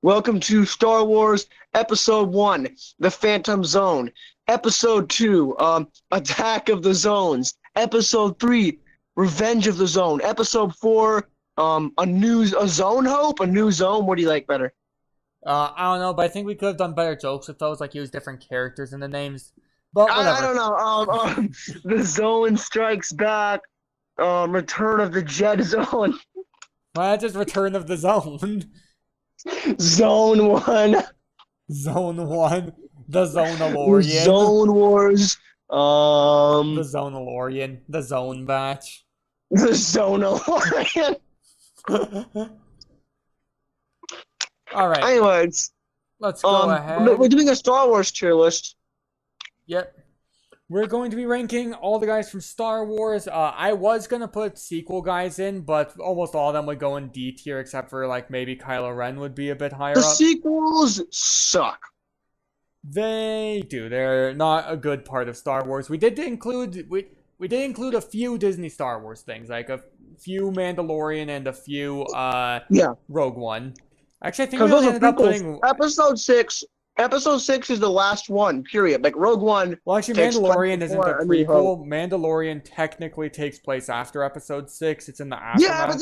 Welcome to Star Wars Episode 1, The Phantom Zone. Episode 2, Attack of the Zones. Episode 3, Revenge of the Zone. Episode 4, a zone hope? A new zone? What do you like better? I don't know, but I think we could have done better jokes if those like use different characters in the names. But I whatever. don't know. The Zone Strikes Back. Return of the Jet Zone. Why not just Return of the Zone? Zone 1. Zone 1. The Zonalorian. Zone Wars. The Zonalorian. The Zone Batch. The Zonalorian. Alright. Anyways, Let's go ahead. we're doing a Star Wars tier list. Yep. We're going to be ranking all the guys from Star Wars. I was going to put sequel guys in, but almost all of them would go in D tier, except for like maybe Kylo Ren would be a bit higher The up. sequels suck. They do. They're not a good part of Star Wars. We did include a few Disney Star Wars things, like a few Mandalorian and a few Rogue One. Actually, I think we Because those only are ended up prequels. putting. Episode 6 is the last one, period. Like Rogue One. Well, actually, takes place Mandalorian isn't before a A New Hope. prequel. Mandalorian technically takes place after Episode 6. It's in the aftermath. Yeah, but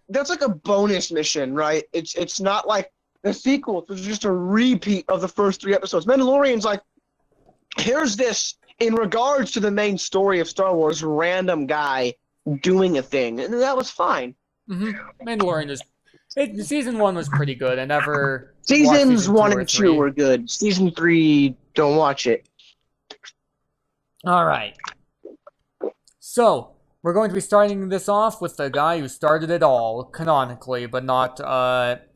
that's like a bonus mission, right? It's not like the sequel. It's just a repeat of the first 3 episodes. Mandalorian's like, here's this in regards to the main story of Star Wars, random guy doing a thing, and that was fine. Mandalorian is. Season 1 was pretty good. I never. Seasons watched 1 and 2 were good. Season 3, don't watch it. All right. So, we're going to be starting this off with the guy who started it all, canonically, but not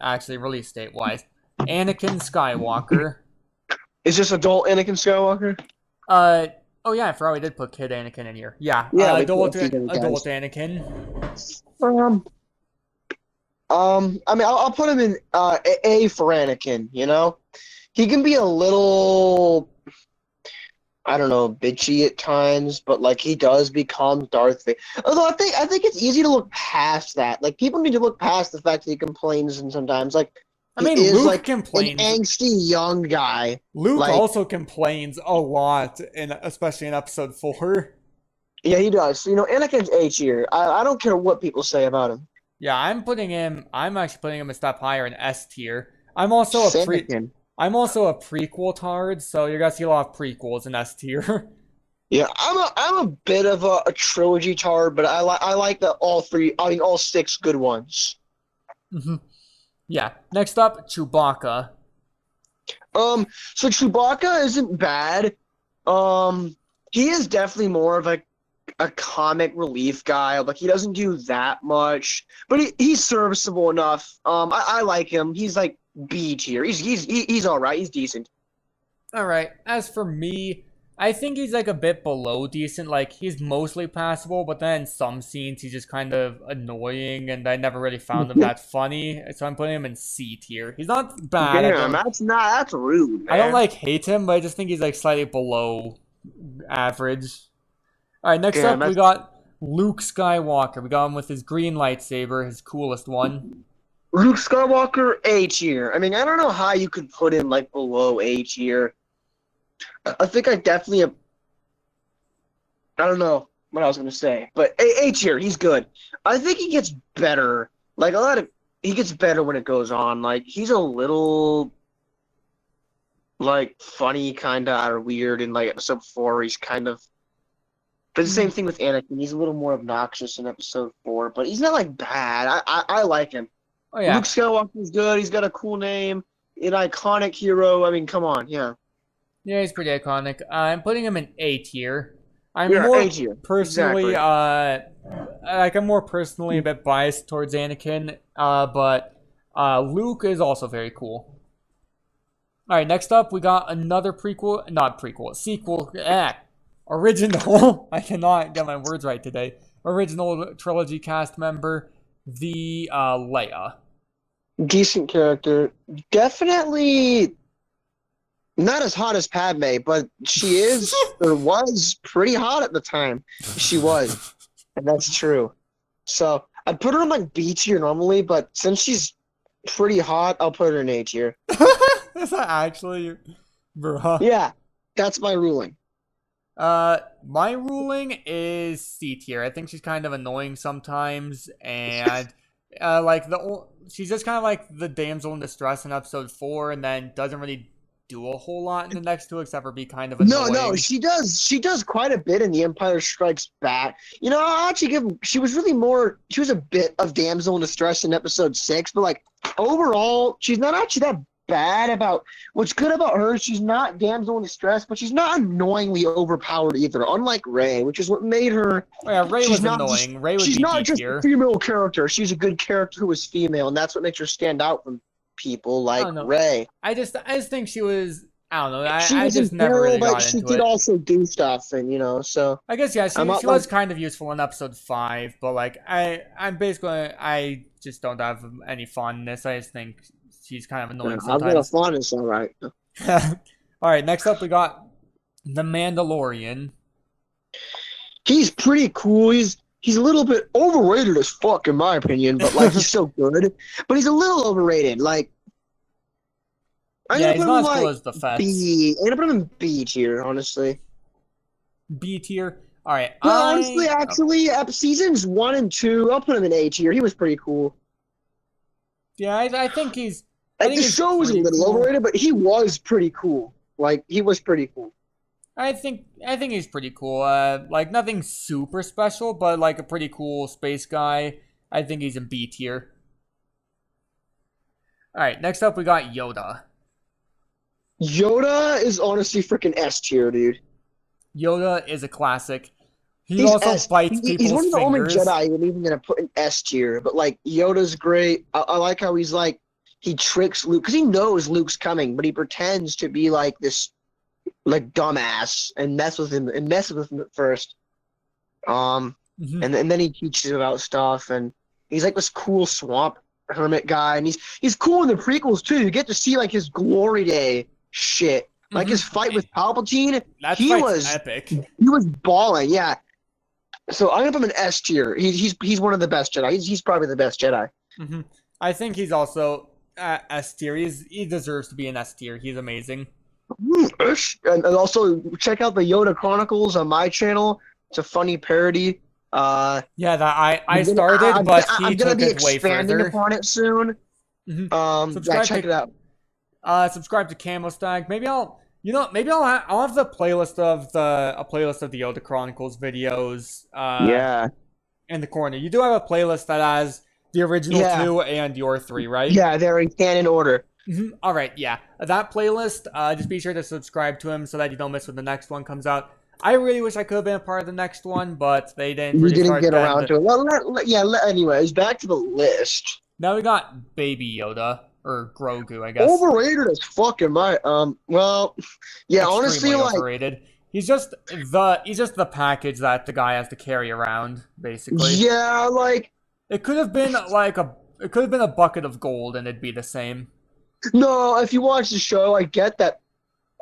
actually release date-wise. Anakin Skywalker. Is this adult Anakin Skywalker? Oh yeah, I forgot we did put kid Anakin in here. Yeah, Yeah, adult Anakin. I mean, I'll put him in A for Anakin, you know? He can be a little, I don't know, bitchy at times, but, like, he does become Darth Vader. Although I think it's easy to look past that. Like, people need to look past the fact that he complains and sometimes, like, I mean, he is, Luke like, complains. an angsty young guy. Luke like, also complains a lot, especially in Episode 4. Yeah, he does. So, you know, Anakin's A tier. I don't care what people say about him. Yeah, I'm actually putting him a step higher in S tier. I'm also a prequel tard, so you're gonna see a lot of prequels in S tier. Yeah, I'm a bit of a trilogy tard, but I like all 6 good ones. Yeah. Next up, Chewbacca. So Chewbacca isn't bad. He is definitely more of a comic relief guy. Like, he doesn't do that much, but he's serviceable enough. I like him. He's like B tier. He's all right. He's decent. All right. As for me, I think he's like a bit below decent. Like, he's mostly passable, but then in some scenes he's just kind of annoying, and I never really found him that funny. So I'm putting him in C tier. He's not bad. Damn, that's rude, man. I don't like hate him, but I just think he's like slightly below average. All right, next up we got Luke Skywalker. We got him with his green lightsaber, his coolest one. Luke Skywalker, A tier. I mean, I don't know how you could put him like below A tier. I think I definitely I don't know what I was gonna say, but A tier, he's good. I think he gets better. Like he gets better when it goes on. Like, he's a little like funny, kinda, or weird in like Episode 4. He's kind of. But the same thing with Anakin. He's a little more obnoxious in Episode 4, but he's not like bad. I like him. Oh yeah. Luke Skywalker's good. He's got a cool name, an iconic hero. I mean, come on, yeah. Yeah, he's pretty iconic. I'm putting him in A tier. I'm personally, I'm more personally a bit biased towards Anakin, but Luke is also very cool. All right, next up we got another sequel. Original. I cannot get my words right today. Original trilogy cast member, the Leia. Decent character. Definitely not as hot as Padme, but she is or was pretty hot at the time. She was, and that's true. So I'd put her on like B tier normally, but since she's pretty hot. I'll put her in A tier. Is that actually, bruh? Yeah, that's my ruling. My ruling is C tier. I think she's kind of annoying sometimes, and she's just kind of like the damsel in distress in episode 4, and then doesn't really do a whole lot in the next two except for be kind of No, annoying. she does. She does quite a bit in The Empire Strikes Back. You know, I'll actually give. She was really more. She was a bit of damsel in distress in episode 6, but like overall, she's not actually that bad. About what's good about her, she's not damsel in distress, but she's not annoyingly overpowered either. Unlike Rey, which is what made her. Oh, yeah, Rey was not annoying. Just, Rey would she's be not D just a tier. female character. She's a good character who is female, and that's what makes her stand out from people like Rey. I just think she was. I don't know. She I was just never really got she into did it. also do stuff, and you know, so I guess yeah, she was kind of useful in episode 5, but like I'm basically I just don't have any fondness. I just think she's kind of annoying sometimes. I've got a fondness, all right. All right, next up we got the Mandalorian. He's pretty cool. He's a little bit overrated as fuck in my opinion, but like he's so good. But he's a little overrated. Like he's not as cool as the Fets. I'm gonna put him in B tier, honestly. B tier. All right. No, honestly, actually, seasons 1 and 2, I'll put him in A tier. He was pretty cool. Yeah, I think he's. The show was a little overrated, but he was pretty cool. Like he was pretty cool. I think he's pretty cool. Like nothing super special, but like a pretty cool space guy. I think he's in B tier. All right. Next up, we got Yoda. Yoda is honestly freaking S tier, dude. Yoda is a classic. He's also bites people's He's one of the only fingers. Jedi I'm even gonna put in S tier. But like Yoda's great. I like how he's like he tricks Luke because he knows Luke's coming, but he pretends to be like this like dumbass and mess with him at first. And then he teaches about stuff, and he's like this cool swamp hermit guy, and he's cool in the prequels too. You get to see like his glory day shit. Like his fight with Palpatine, he was epic. He was balling, yeah. So I'm gonna put him in S tier. He's one of the best Jedi. He's probably the best Jedi. I think he's also S tier. He deserves to be in S tier. He's amazing. And also check out the Yoda Chronicles on my channel. It's a funny parody. Yeah, that I started, but he took it way further. I'm gonna be expanding upon it soon. Check it out. Subscribe to Camo Stag. Maybe I'll have the playlist of the Yoda Chronicles videos. In the corner. You do have a playlist that has the original 2 and your 3, right? Yeah, they're in canon order. All right, yeah, that playlist. Just be sure to subscribe to him so that you don't miss when the next one comes out. I really wish I could have been a part of the next one, but they didn't. You didn't get around to it. Well, anyways, back to the list. Now we got Baby Yoda. Or Grogu, I guess. Overrated as fuck in my well, yeah. Extremely honestly, overrated. He's just the package that the guy has to carry around, basically. Yeah, like it could have been a bucket of gold and it'd be the same. No, if you watch the show, I get that.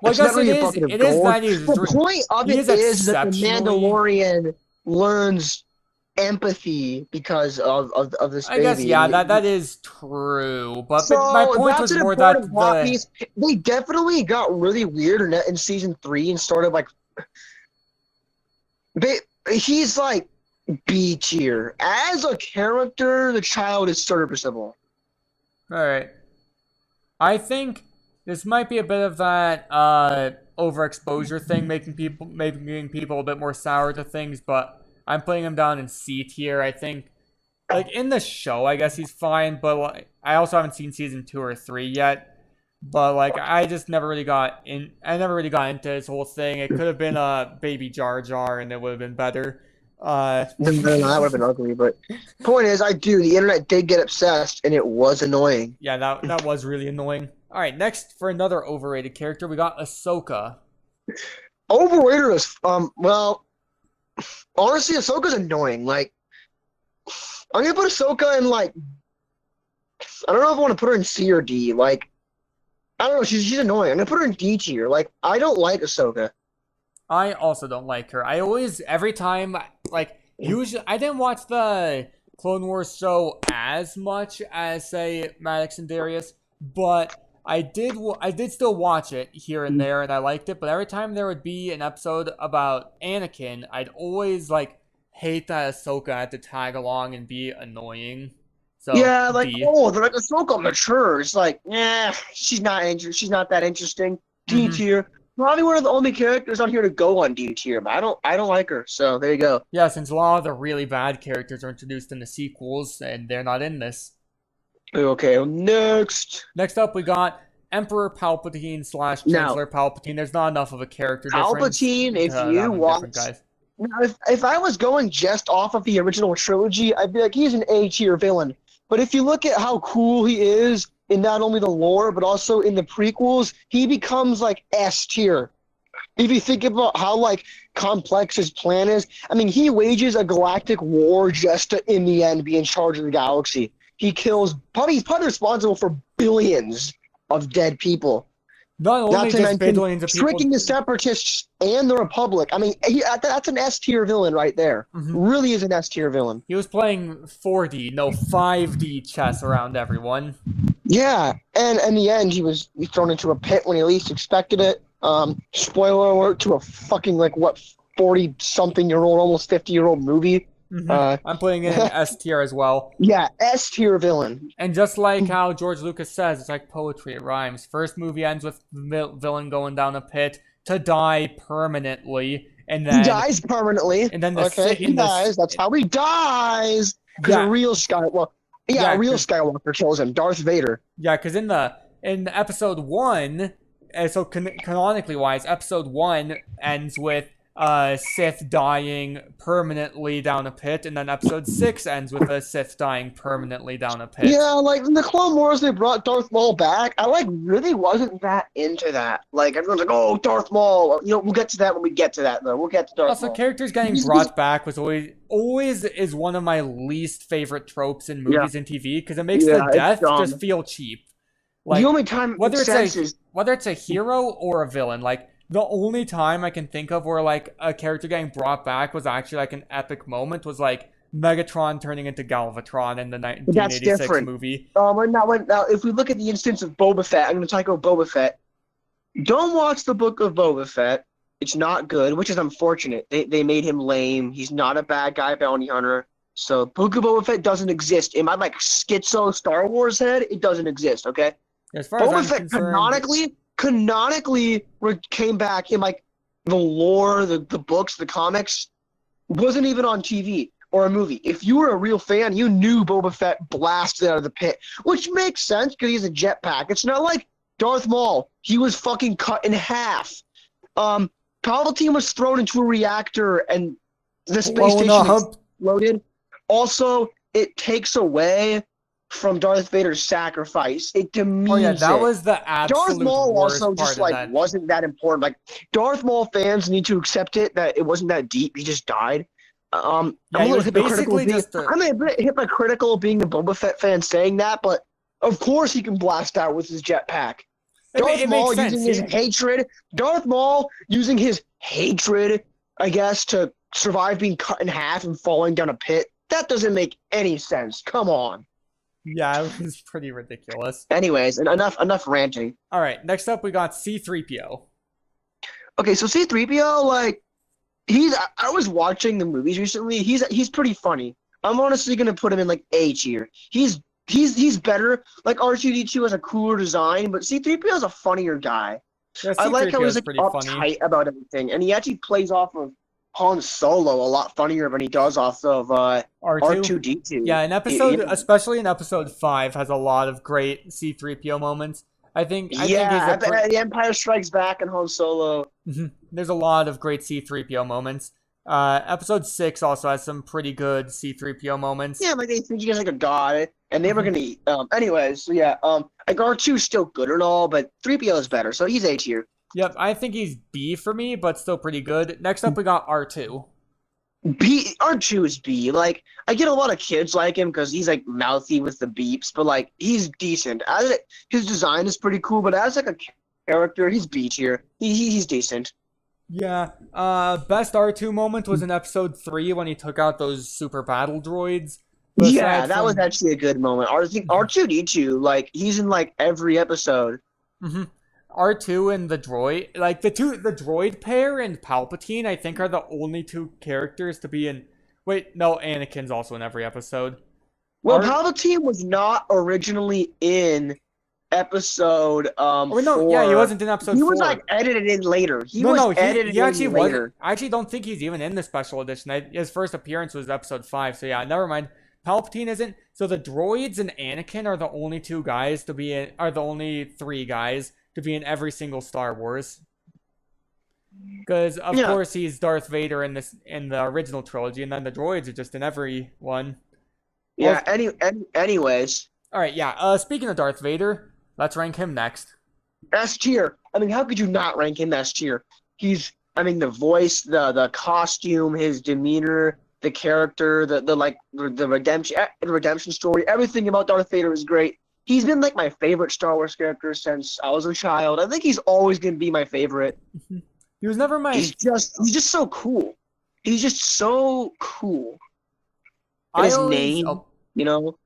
Well, I guess it is. It is that the point of it is that the Mandalorian learns empathy because of this baby. I guess that is true, but my point was more that they definitely got really weird in season 3 and started like he's like B tier as a character. The child is serviceable. All right, I think this might be a bit of that overexposure thing, making people a bit more sour to things, but I'm putting him down in C tier. I think, like, in the show, I guess he's fine, but like, I also haven't seen season 2 or 3 yet. But like, I never really got into his whole thing. It could have been a baby Jar Jar, and it would have been better. No, that would have been ugly. But point is, the internet did get obsessed, and it was annoying. Yeah, that was really annoying. All right, next for another overrated character, we got Ahsoka. Overrated as well. Honestly, Ahsoka's annoying. Like, I'm gonna put Ahsoka in like, I don't know if I want to put her in C or D. Like, I don't know. She's annoying. I'm gonna put her in D tier. Like, I don't like Ahsoka. I also don't like her. Every time, like, usually, I didn't watch the Clone Wars show as much as, say, Maddox and Darius, but I did still watch it here and there, and I liked it. But every time there would be an episode about Anakin, I'd always hate that Ahsoka had to tag along and be annoying. So Yeah, like, D. oh, they're like Ahsoka mature. It's like, she's not that interesting. D tier. Probably one of the only characters on here to go on D tier, but I don't like her. So there you go. Yeah, since a lot of the really bad characters are introduced in the sequels, and they're not in this. Okay, next. Next up, we got Emperor Palpatine / Chancellor Palpatine. There's not enough of a character difference. Palpatine, if you watch. Now, if I was going just off of the original trilogy, I'd be like, he's an A tier villain. But if you look at how cool he is in not only the lore, but also in the prequels, he becomes like S tier. If you think about how complex his plan is, I mean, he wages a galactic war just to, in the end, be in charge of the galaxy. He's probably responsible for billions of dead people. Not only just billions of people, tricking the Separatists and the Republic. I mean, that's an S tier villain right there. Really is an S tier villain. He was playing 4D, no 5D chess around everyone. Yeah, and in the end, he was thrown into a pit when he least expected it. Spoiler alert to a fucking 40-something-year-old, almost 50-year-old movie. I'm putting it in S tier as well. Yeah, S tier villain. And just like how George Lucas says, it's like poetry, it rhymes. First movie ends with villain going down a pit to die permanently, and then he dies permanently. And then he dies. That's how he dies. Because a real Skywalker. Yeah, a real Skywalker kills him. Darth Vader. Yeah, because in episode 1, so canonically wise, episode 1 ends with Sith dying permanently down a pit, and then episode 6 ends with a Sith dying permanently down a pit. Yeah, in the Clone Wars, they brought Darth Maul back. I really wasn't that into that. Everyone's like, oh, Darth Maul. We'll get to that when we get to that, though. We'll get to Darth Maul. Also, characters getting brought back was always is one of my least favorite tropes in movies and TV, because it makes the death just feel cheap. The only time whether it's a hero or a villain, the only time I can think of where a character getting brought back was actually an epic moment was Megatron turning into Galvatron in the 1986 movie. Now, if we look at the instance of Boba Fett, I'm going to talk about Boba Fett. Don't watch the book of Boba Fett. It's not good, which is unfortunate. They made him lame. He's not a bad guy bounty hunter. So Book of Boba Fett doesn't exist. In my schizo Star Wars head, it doesn't exist, okay? As far as Boba Fett canonically came back in the lore, the books, the comics, wasn't even on TV or a movie. If you were a real fan, you knew Boba Fett blasted out of the pit, which makes sense because he's a jetpack. It's not like Darth Maul. He was fucking cut in half. Palpatine was thrown into a reactor and the space station exploded. Also, it takes away from Darth Vader's sacrifice. It demeans that was the absolute Darth Maul worst also just part wasn't that important. Darth Maul fans need to accept that it wasn't that deep. He just died. I'm a little hypocritical. I'm a bit hypocritical being a Boba Fett fan saying that, but of course he can blast out with his jetpack. Darth Maul using his hatred. Darth Maul using his hatred, I guess, to survive being cut in half and falling down a pit. That doesn't make any sense. Come on. Yeah, it was pretty ridiculous. Anyways, enough ranting. All right, next up we got C-3PO. Okay, so C-3PO, I was watching the movies recently. He's pretty funny. I'm honestly gonna put him in A tier. He's better. R2-D2 has a cooler design, but C-3PO is a funnier guy. Yeah, I like how he's uptight funny about everything, and he actually plays off of Han Solo a lot funnier than he does off of R2-D2. Yeah, especially in episode 5, has a lot of great C-3PO moments. I think The Empire Strikes Back and Han Solo. There's a lot of great C-3PO moments. Episode 6 also has some pretty good C-3PO moments. Yeah, they think he's a god, and they were gonna eat. Anyways, so yeah, R2 is still good and all, but 3PO is better, so he's A tier. Yep, I think he's B for me, but still pretty good. Next up, we got R2. R2 is B. I get a lot of kids like him because he's mouthy with the beeps, but he's decent. His design is pretty cool, but as a character, he's B tier. He's decent. Yeah. Best R2 moment was in episode 3 when he took out those super battle droids. Yeah, that was actually a good moment. I think R2D2, like he's in like every episode. Mm-hmm. R2 and the droid, like the droid pair and Palpatine, I think are the only two characters to be in. Wait, no, Anakin's also in every episode. Well, Palpatine was not originally in episode no, yeah, he wasn't in episode 4. He was like edited in later. He actually wasn't. I actually don't think he's even in the special edition. His first appearance was episode 5. So yeah, never mind. Palpatine isn't. So the droids and Anakin are the only two guys to be in. Are the only 3 guys to be in every single Star Wars. Because of course he's Darth Vader in the original trilogy, and then the droids are just in every one. Yeah. Anyways. All right. Yeah. Speaking of Darth Vader, let's rank him next. S tier. I mean, how could you not rank him S tier? He's. I mean, the voice, the costume, his demeanor, the character, the redemption story, everything about Darth Vader is great. He's been like my favorite Star Wars character since I was a child. I think he's always gonna be my favorite. He was never my. He's just so cool. He's just so cool. And his name, you know,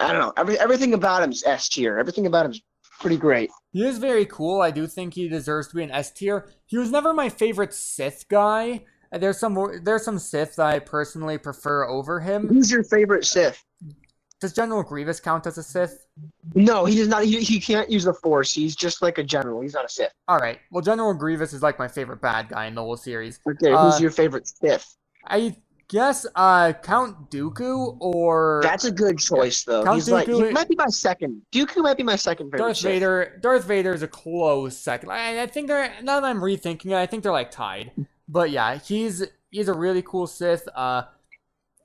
I don't know. Everything about him is S tier. Everything about him is pretty great. He is very cool. I do think he deserves to be an S tier. He was never my favorite Sith guy. There's some Sith that I personally prefer over him. Who's your favorite Sith? Does General Grievous count as a Sith? No, he does not. He can't use the Force. He's just like a general. He's not a Sith. All right. Well, General Grievous is like my favorite bad guy in the whole series. Okay, who's your favorite Sith? I guess Count Dooku or... That's a good choice, though. Count Dooku... He might be my second. Dooku might be my second favorite Darth Vader is a close second. I think they're... Now that I'm rethinking it, I think they're like tied. But yeah, he's a really cool Sith.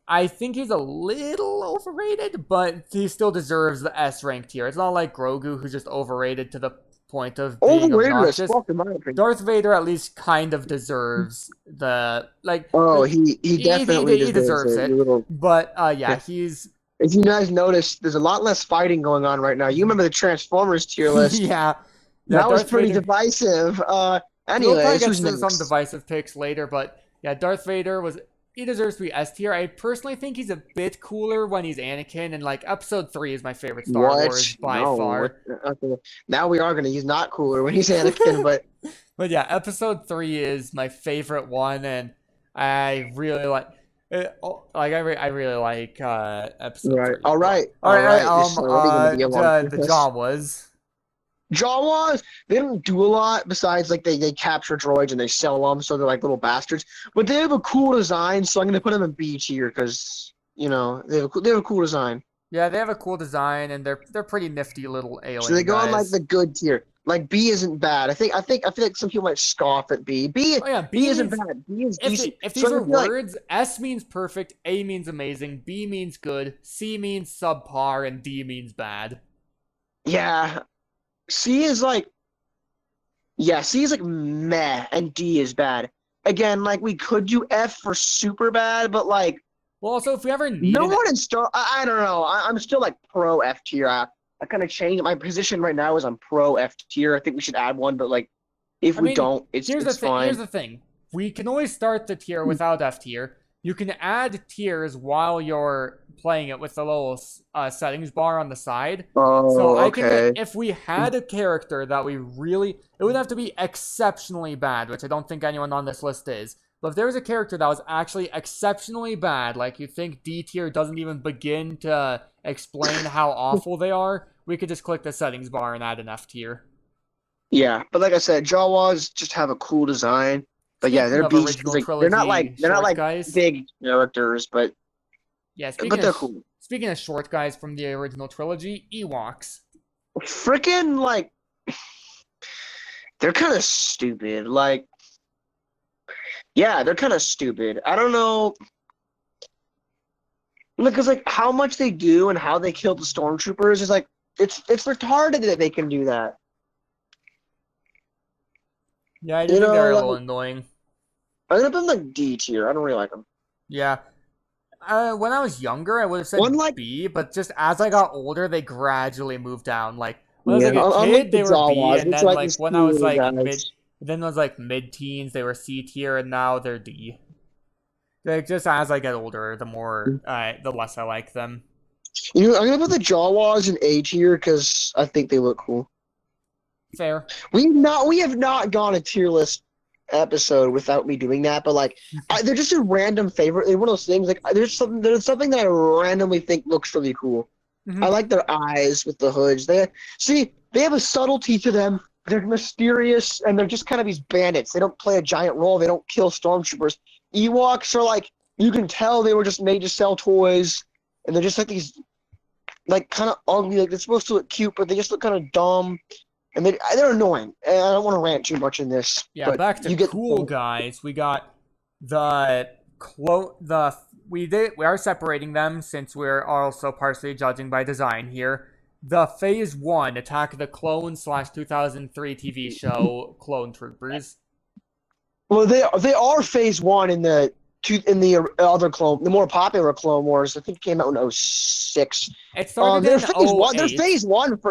I think he's a little overrated, but he still deserves the S rank tier. It's not like Grogu, who's just overrated to the point of being obnoxious. Darth Vader at least kind of deserves the he definitely deserves it. But yeah, he's. If you guys notice, there's a lot less fighting going on right now. You remember the Transformers tier list? Yeah, that was pretty divisive. Anyway, we'll probably get to some divisive picks later, but yeah, Darth Vader he deserves to be S tier. I personally think he's a bit cooler when he's Anakin, and like episode 3 is my favorite Star Wars by far. Okay. Now we are gonna use not cooler when he's Anakin, but yeah, episode 3 is my favorite one, and I really like. I really like episode 3. All right. The Jawas. Jawas, they don't do a lot besides like they capture droids and they sell them, so they're like little bastards. But they have a cool design, so I'm gonna put them in B tier because they have a cool design. Yeah, they have a cool design and they're pretty nifty little aliens. So they go on like the good tier. Like B isn't bad. I feel like some people might scoff at B. B isn't bad. B is decent. If these are words, S means perfect, A means amazing, B means good, C means subpar, and D means bad. Yeah. C is like meh, and D is bad. Again, like we could do F for super bad, but like. Well, also if we ever need. No one in Star. I don't know. I'm still like pro F tier. I kind of changed my position right now. Is I'm pro F tier. I think we should add one, but like if we don't, it's fine. Here's the thing. We can always start the tier without F tier. You can add tiers while you're playing it with the little settings bar on the side. If we had a character that it would have to be exceptionally bad, which I don't think anyone on this list is. But if there was a character that was actually exceptionally bad, like you think D tier doesn't even begin to explain how awful they are, we could just click the settings bar and add an F tier. Yeah, but like I said, Jawas just have a cool design. But yeah, they're not like guys. Big characters, but yeah, but they're cool. Speaking of short guys from the original trilogy, Ewoks. Freaking like they're kind of stupid. Like, yeah, they're kind of stupid. I don't know, because like how much they do and how they kill the stormtroopers is like it's retarded that they can do that. Yeah, I do think they're a little annoying. I'm gonna put them like D tier. I don't really like them. Yeah. When I was younger, I would have said B, but just as I got older, they gradually moved down. Like when I was like a kid, they were B, and then like when I was like mid-teens, they were C tier, and now they're D. Just as I get older, the less I like them. I'm gonna put the Jawas in A tier because I think they look cool. Fair. We have not gone a tier list episode without me doing that, but like they're just a random favorite. They're one of those things like there's something that I randomly think looks really cool. I like their eyes with the hoods. They have a subtlety to them. They're mysterious and they're just kind of these bandits. They don't play a giant role. They don't kill stormtroopers. Ewoks are like you can tell they were just made to sell toys, and they're just like these like kind of ugly. Like they're supposed to look cute, but they just look kind of dumb. And they're annoying. And I don't want to rant too much in this. Yeah, but back to cool guys. We got we are separating them since we're also partially judging by design here. The Phase 1 Attack of the Clones / 2003 TV show Clone Troopers. Well, they are Phase 1 in the other clone, the more popular Clone Wars. I think it came out in 2006. It started in 2008.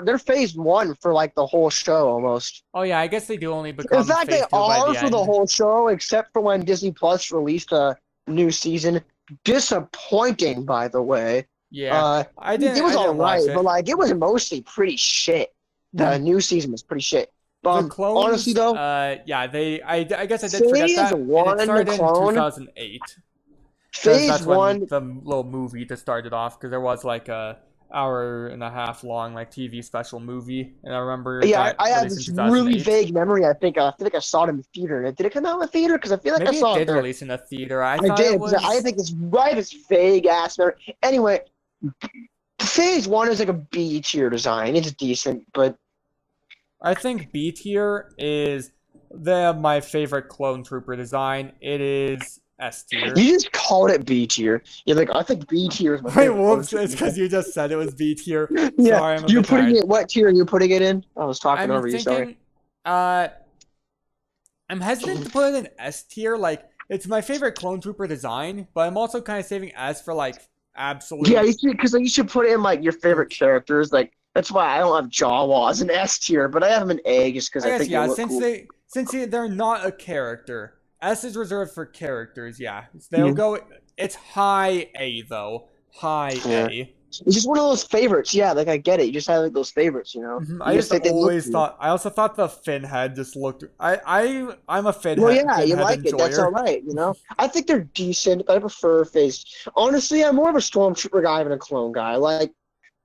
They're Phase 1 for like the whole show almost. Oh yeah, I guess they do only become. In fact, phase they 2 by are the for end. the whole show, except for when Disney Plus released a new season. Disappointing, by the way. Yeah, it was alright, but like it was mostly pretty shit. The new season was pretty shit. The clones, honestly though, I guess I did forget that. And it started in 2008. Phase 1, the little movie that started off, because there was like a hour and a half long like TV special movie, and I remember. Yeah, I have this really vague memory. I think I saw it in the theater. Did it come out in the theater? Because I feel like maybe I saw it did release in the theater. I did. I think it's right. It's vague ass memory. Anyway, Phase 1 is like a B tier design. It's decent, but I think B tier is my favorite clone trooper design. It is S tier. You just called it B tier. You're like, I think B tier is my favorite. Wait, whoops! It's because you just said it was B tier. Yeah, sorry, I'm you're putting it. What tier are you putting it in? I was talking over you. Sorry. I'm hesitant to put it in S tier. Like, it's my favorite clone trooper design, but I'm also kind of saving S for like absolute. Yeah, because you should put it in like your favorite characters. Like that's why I don't have Jawas in S tier, but I have them in A just because I think they look cool. Since they're not a character. S is reserved for characters, yeah. They'll go. It's high A though. High A. It's just one of those favorites. Yeah, like I get it. You just have like those favorites, you know. I also thought the fin head just looked. I'm a fin head. Well, yeah, you like enjoyer. It. That's all right. You know, I think they're decent. But I prefer Phase. Honestly, I'm more of a stormtrooper guy than a clone guy. Like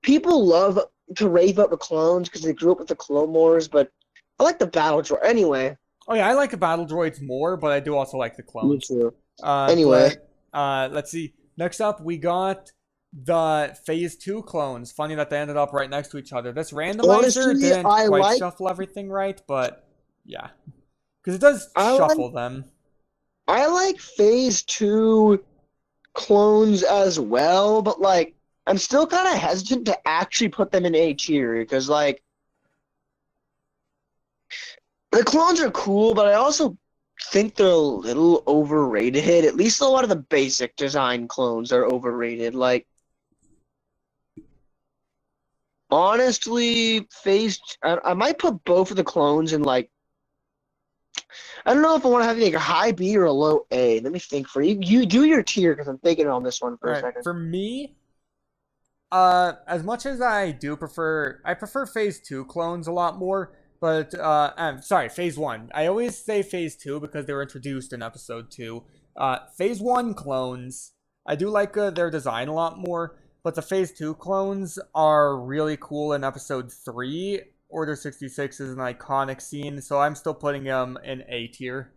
people love to rave up the clones because they grew up with the Clone Wars, but I like the battle droid anyway. Oh yeah, I like the battle droids more, but I do also like the clones. Me too. Anyway, let's see. Next up, we got the Phase 2 clones. Funny that they ended up right next to each other. This randomizer didn't quite shuffle everything right, but yeah, because it does shuffle them. I like Phase 2 clones as well, but like I'm still kind of hesitant to actually put them in A tier because like. The clones are cool, but I also think they're a little overrated. At least a lot of the basic design clones are overrated. Like, honestly, I might put both of the clones in, like, I don't know if I want to have like a high B or a low A. Let me think for you. You do your tier because I'm thinking on this one for a second. For me, as much as I prefer Phase 2 clones a lot more. But, I'm sorry, Phase 1. I always say Phase 2 because they were introduced in Episode 2. Phase 1 clones, I do like their design a lot more, but the Phase 2 clones are really cool in Episode 3. Order 66 is an iconic scene, so I'm still putting them in A tier.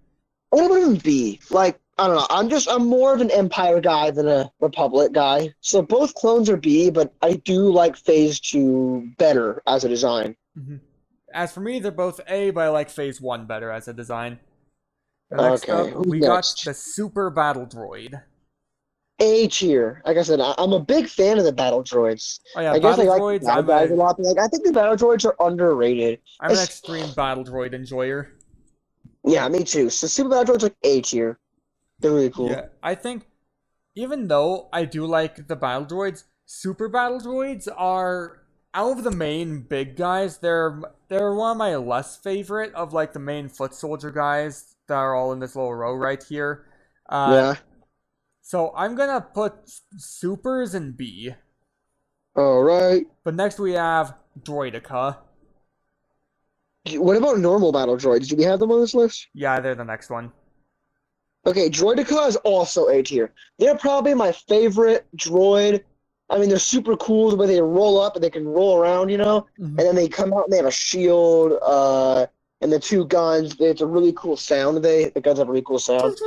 I would put them in B. Like, I don't know. I'm more of an Empire guy than a Republic guy. So both clones are B, but I do like Phase 2 better as a design. Mm-hmm. As for me, they're both A, but I like Phase 1 better as a design. Next up, we got the Super Battle Droid. A tier. Like I said, I'm a big fan of the battle droids. Oh yeah, battle droids. I like a lot. Like I think the battle droids are underrated. I'm an extreme battle droid enjoyer. Yeah, me too. So Super Battle Droids like A tier. They're really cool. Yeah, I think even though I do like the battle droids, Super Battle Droids are out of the main big guys. They're one of my less favorite of like the main foot soldier guys that are all in this little row right here. So I'm gonna put Supers in B. All right. But next we have Droideka. What about normal battle droids? Do we have them on this list? Yeah, they're the next one. Okay, Droideka is also A tier. They're probably my favorite droid. I mean, they're super cool the way they roll up and they can roll around, Mm-hmm. And then they come out and they have a shield, and the two guns. It's a really cool sound. The guns have a really cool sound.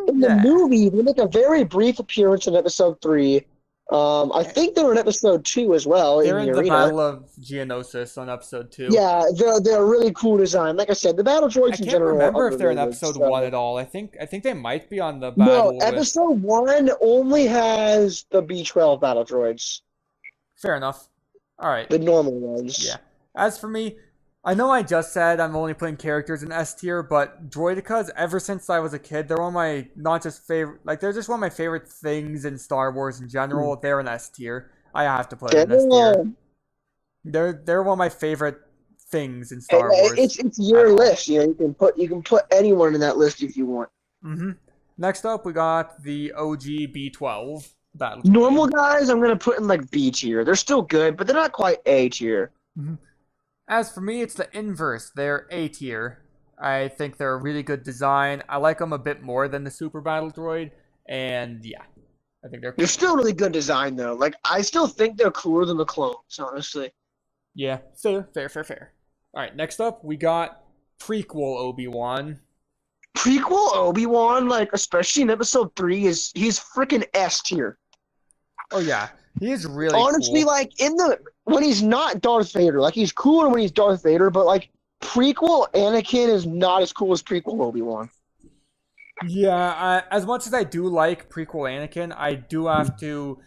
In the movie, they make a very brief appearance in episode 3. I think they're in episode 2 as well. They're in in the arena. Battle of Geonosis on episode 2. Yeah, they're a really cool design. Like I said, the battle droids in general. I can't remember if they're in really episode good, 1 at all. I think they might be on the battle. No, episode 1 only has the B-12 battle droids. Fair enough. All right. The normal ones. Yeah. As for me, I know I just said I'm only putting characters in S tier, but Droidekas, ever since I was a kid, they're one of my not just favorite, like they're just one of my favorite things in Star Wars in general. They're an S tier. I have to put them in S tier. They're one of my favorite things in Star Wars. It's your list. You can put anyone in that list if you want. Mm-hmm. Next up, we got the OG B-12 battle. Normal guys, I'm gonna put in like B tier. They're still good, but they're not quite A tier. Mm-hmm. As for me, it's the inverse. They're A tier. I think they're a really good design. I like them a bit more than the Super Battle Droid, and yeah, I think they're cool. They're still really good design though. Like I still think they're cooler than the clones, honestly. Yeah, fair. All right, next up we got prequel Obi-Wan. Prequel Obi-Wan, like especially in episode 3, he's freaking S tier. Oh yeah, he is really honestly cool. Like when he's not Darth Vader, like he's cooler when he's Darth Vader, but like prequel Anakin is not as cool as prequel Obi-Wan. Yeah, as much as I do like prequel Anakin, I do have to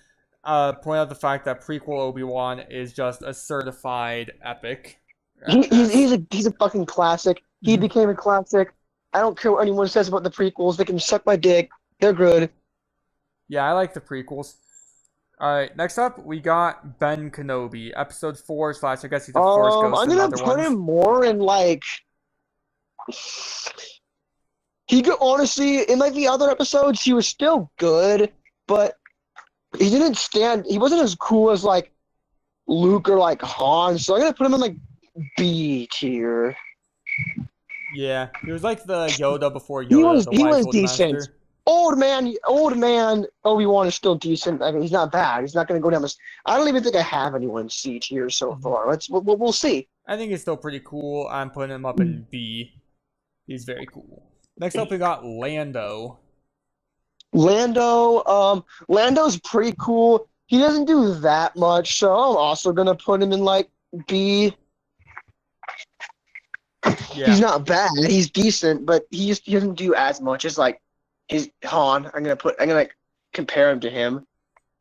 point out the fact that prequel Obi-Wan is just a certified epic. He's a fucking classic. He became a classic. I don't care what anyone says about the prequels. They can suck my dick. They're good. Yeah, I like the prequels. Alright, next up, we got Ben Kenobi, episode 4 / I guess he's a Force Ghost. I'm gonna put him more in like... honestly, in like the other episodes, he was still good, but he wasn't as cool as like Luke or like Han, so I'm gonna put him in like B tier. Yeah, he was like the Yoda before Yoda. He was decent. Master. Old man Obi-Wan is still decent. I mean, he's not bad. He's not going to go down this. I don't even think I have anyone C tier so far. We'll see. I think he's still pretty cool. I'm putting him up in B. He's very cool. Next up, we got Lando. Lando's pretty cool. He doesn't do that much, so I'm also going to put him in like B. Yeah. He's not bad. He's decent, but he doesn't do as much as like his Han. I'm gonna compare him to him,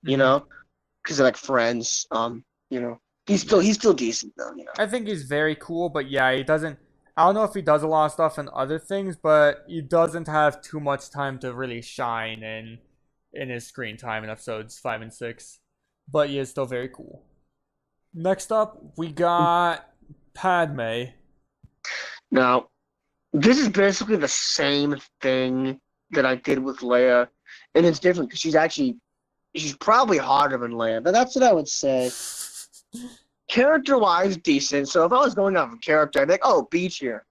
because they're like friends. He's still decent though. I think he's very cool, but yeah, he doesn't. I don't know if he does a lot of stuff in other things, but he doesn't have too much time to really shine in his screen time in episodes 5 and 6. But he is still very cool. Next up, we got Padme. Now, this is basically the same thing that I did with Leia, and it's different because she's probably hotter than Leia, but that's what I would say. Character-wise, decent. So if I was going off of character, I'd be like, oh, B tier.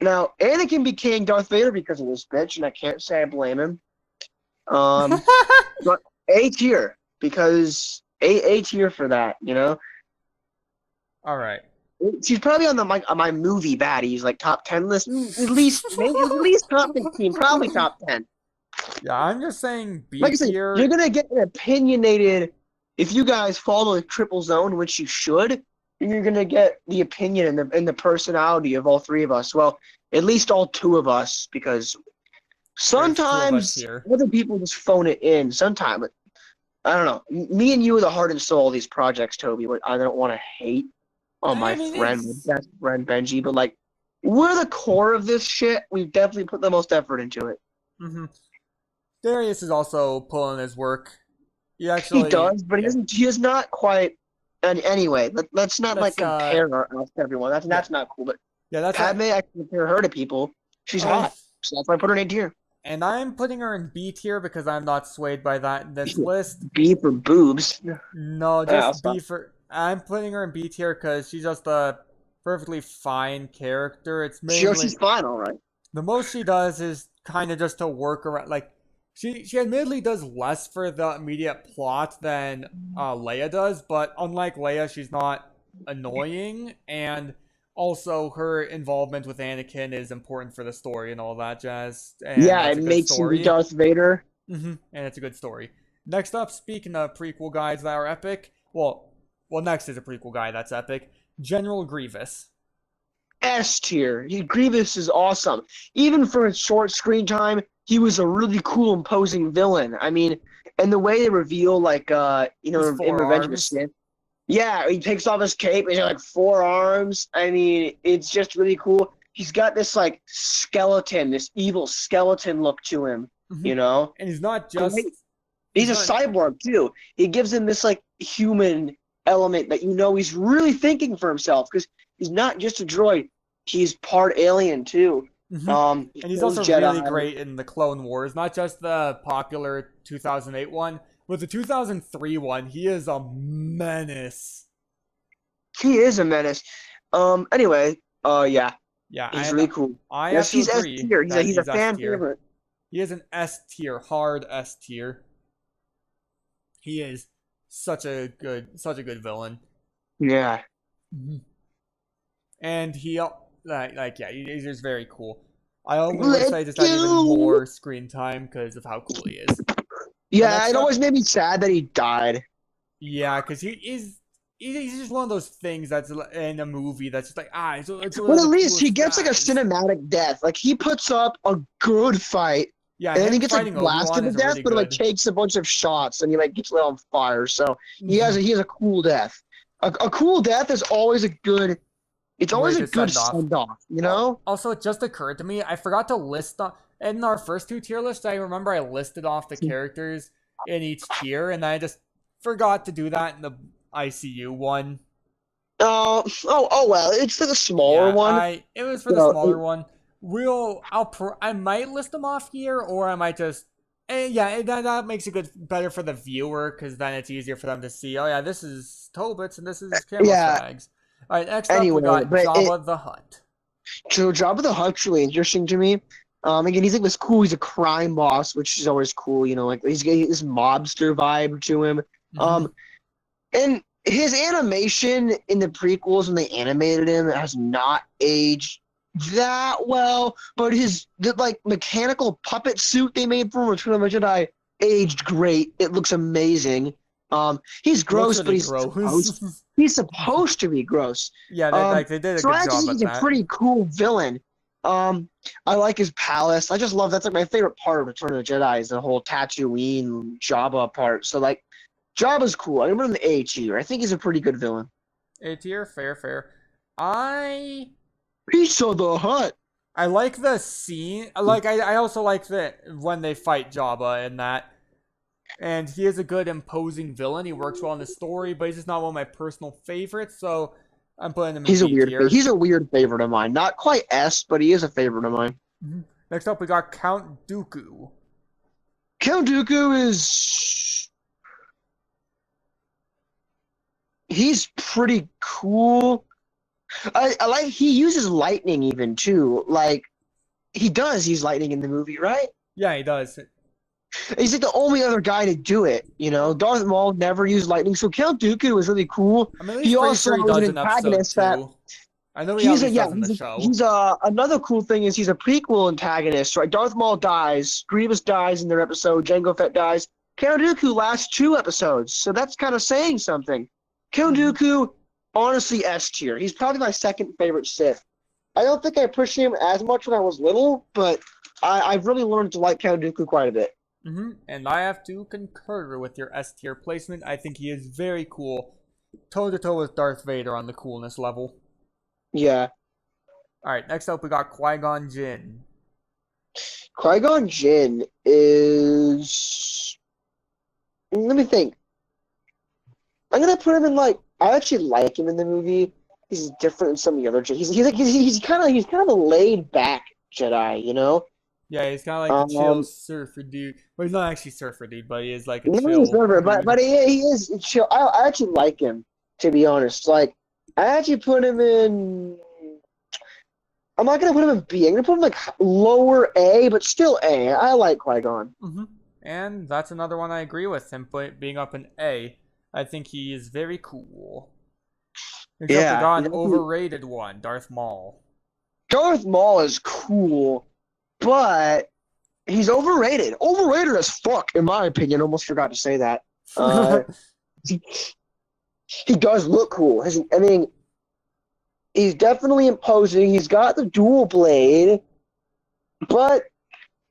Now, Anakin became Darth Vader because of this bitch, and I can't say I blame him. But A tier, because A tier for that, All right. She's probably on my movie baddies, like top 10 list, at least top 15, probably top 10. Yeah, I'm just saying B like I said, tier. You're gonna get an opinionated. If you guys follow the triple zone, which you should, you're gonna get the opinion and the personality of all 3 of us. Well, at least all 2 of us, because sometimes other people just phone it in. Sometimes, I don't know. Me and you are the heart and soul of these projects, Toby. But I don't want to hate on my best friend Benji, but like we're the core of this shit. We've definitely put the most effort into it. Mm-hmm. Darius is also pulling his work. He does, but he is not quite. And anyway, let's not compare her to everyone. That's not cool. But yeah, Padme, I compare her to people. She's hot, so that's why I put her in A tier. And I'm putting her in B tier because I'm not swayed by that in this list. B for boobs. No, just B for. I'm putting her in B tier because she's just a perfectly fine character. It's She's mainly fine, all right. the most she does is kind of just to work around. Like she admittedly does less for the immediate plot than Leia does, but unlike Leia, she's not annoying, and also her involvement with Anakin is important for the story and all that jazz. And Yeah, that's it a good makes him be story. Darth Vader. And it's a good story. Next up, speaking of prequel guys that are epic, well, next is a prequel guy that's epic. General Grievous. S tier. Grievous is awesome. Even for his short screen time, he was a really cool, imposing villain. I mean, and the way they reveal, like, in Revenge of the Sith. Yeah, he takes off his cape and he's got like 4 arms. I mean, it's just really cool. He's got this like skeleton, this evil skeleton look to him, you know? And he's not just he's a cyborg too. It gives him this like human element that he's really thinking for himself because he's not just a droid. He's part alien too. And he's also really great in the Clone Wars, not just the popular 2008 one. With the 2003 one, he is a menace. He is a menace. Anyway, yeah. Yeah, he's really cool. He's S tier. He's a fan favorite. He is an S tier, hard S tier. He is such a good villain. Yeah. And he's just very cool. I always say just had even more screen time because of how cool he is. Yeah, it always made me sad that he died. Yeah, because he's just one of those things that's in a movie that's just like, it's well, at least he gets like a cinematic death. Like, he puts up a good fight. Yeah, and then he gets like blasted to death, but like takes a bunch of shots and he like gets lit on fire. So he has a cool death. A cool death is always a good. It's always a good send off, you know? Also, it just occurred to me, I forgot to list in our first 2 tier lists, I remember I listed off the characters in each tier, and I just forgot to do that in the ICU one. Well, it's for the smaller one. It was for the smaller one. I might list them off here, or I might just, that makes it better for the viewer, because then it's easier for them to see, this is Tobit's and this is Camo Stags. All right, next up we got Jabba the Hutt. So Jabba the Hutt's really interesting to me. Again, he's like this cool. He's a crime boss, which is always cool. Like he's got this mobster vibe to him. And his animation in the prequels when they animated him has not aged that well. But the mechanical puppet suit they made for him, Return of the Jedi, aged great. It looks amazing. He's gross, but he's supposed to be gross. Yeah, they did a good job at that. He's a pretty cool villain. I like his palace. I just love that's like my favorite part of Return of the Jedi is the whole Tatooine Jabba part. So like, Jabba's cool. I remember him in the A tier. I think he's a pretty good villain. A tier, fair. Pizza the Hutt. I like the scene. I also like when they fight Jabba in that. And he is a good imposing villain. He works well in the story, but he's just not one of my personal favorites, so I'm putting him in B tier. He's a weird favorite of mine. Not quite S, but he is a favorite of mine. Next up, we got Count Dooku. Count Dooku is... He's pretty cool. I like he uses lightning even, too. Like, he does use lightning in the movie, right? Yeah, he does. He's like the only other guy to do it, you know. Darth Maul never used lightning, so Count Dooku was really cool. I mean, he also was an antagonist that. I know does in the show. He's another cool thing is he's a prequel antagonist, right? Darth Maul dies, Grievous dies in their episode, Jango Fett dies. Count Dooku lasts 2 episodes, so that's kind of saying something. Count Dooku, honestly, S tier. He's probably my second favorite Sith. I don't think I pushed him as much when I was little, but I've really learned to like Count Dooku quite a bit. And I have to concur with your S tier placement. I think he is very cool. Toe-to-toe with Darth Vader on the coolness level. Yeah. Alright, next up we got Qui-Gon Jinn. Qui-Gon Jinn is... Let me think. I'm going to put him in, I actually like him in the movie. He's different than some of the other Jedi. He's kind of a laid-back Jedi, you know? Yeah, he's kind of like the chill Um, surfer dude. Well, he's not actually surfer dude, but he is like a no, he's chill never, dude. but he is chill. I actually like him, to be honest. Like, I actually put him in. I'm not gonna put him in B. I'm gonna put him like lower A, but still A. I like Qui-Gon. Hmm. And that's another one I agree with him being up in A. I think he is very cool. Next up, we Yeah, got an overrated one, Darth Maul. Darth Maul is cool, but he's overrated. Overrated as fuck, in my opinion. Almost forgot to say that. He, he does look cool. I mean, he's definitely imposing. He's got the dual blade, but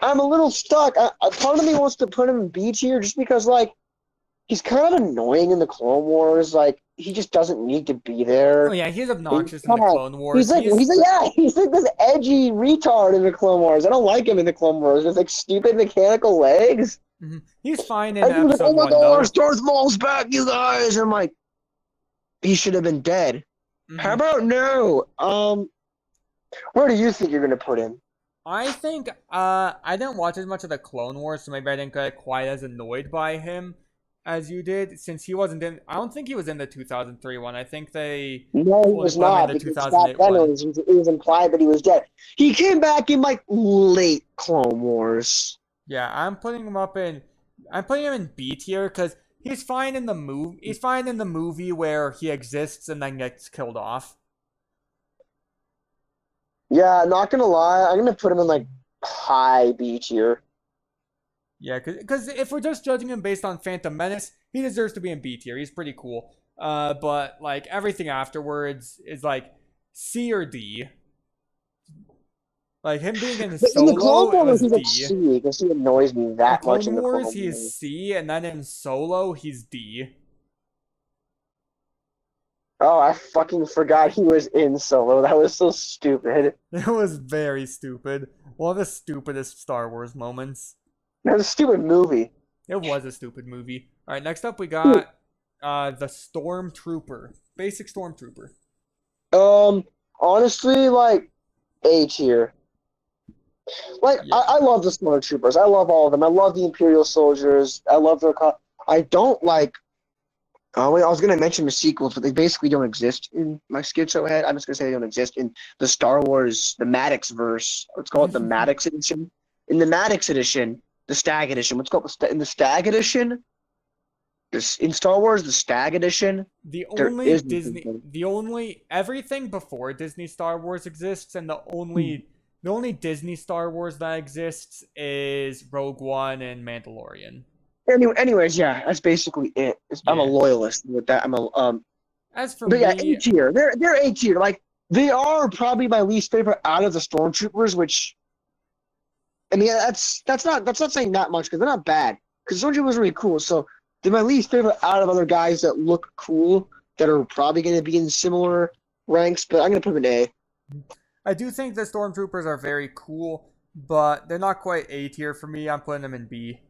I'm a little stuck. Part of me wants to put him in B tier just because, like, he's kind of annoying in the Clone Wars. Like, he just doesn't need to be Oh there. yeah, he's He's obnoxious in the kind of Clone Wars. he's like this edgy retard in the Clone Wars. I don't like him in the Clone Wars. With like stupid mechanical legs. He's fine in Everyone's like, episode "Oh my one though. gosh, Darth Maul's back, you guys!" I'm like, he should have been dead. How about no? Where do you think you're gonna put him? I think I didn't watch as much of the Clone Wars, so maybe I didn't get quite as annoyed by him as you did, since he wasn't in. I don't think he was in the 2003 one. I think they No, he fully was put him in not the because back 2008 then one. it was implied that he was dead. He came back in like late Clone Wars. Yeah, I'm putting him up in. I'm putting him in B tier because he's fine in the movie. He's fine in the movie where he exists and then gets killed off. Yeah, not gonna lie, I'm gonna put him in like high B tier. Yeah, because if we're just judging him based on Phantom Menace, he deserves to be in B tier. He's pretty cool. But like everything afterwards is like C or D. Like him being in In the Clone Solo, it Wars, was he's like D. C because he annoys me In that much in Clone the Wars, Clone he is Wars. C, and then in Solo, he's D. Oh, I fucking forgot he was in Solo. That was so stupid. It was very stupid. One of the stupidest Star Wars moments. That was a stupid movie. It was a stupid movie. All right, next up we got the Stormtrooper, basic Stormtrooper. Honestly, like A tier. Like Yeah. I love the Stormtroopers. I love all of them. I love the Imperial soldiers. I love their. I don't like. Oh, wait, I was gonna mention the sequels, but they basically don't exist in my schizo head. I'm just gonna say they don't exist in the Star Wars, the Maddox verse. Let's call it the Maddox edition. In the Maddox edition, the Stag edition. Let's call it in the Stag edition. In Star Wars, the Stag edition. The There only is Disney, the only everything before Disney Star Wars exists, and the only Disney Star Wars that exists is Rogue One and Mandalorian. Anyways, yeah, that's basically it. I'm a Yeah. loyalist with that. As for But yeah, me, A tier. They're A tier. Like they are probably my least favorite out of the Stormtroopers. Which, I mean, that's not saying that much because they're not bad. Because Stormtroopers are really cool. So they're my least favorite out of other guys that look cool that are probably going to be in similar ranks. But I'm gonna put them in A. I do think the Stormtroopers are very cool, but they're not quite A tier for me. I'm putting them in B.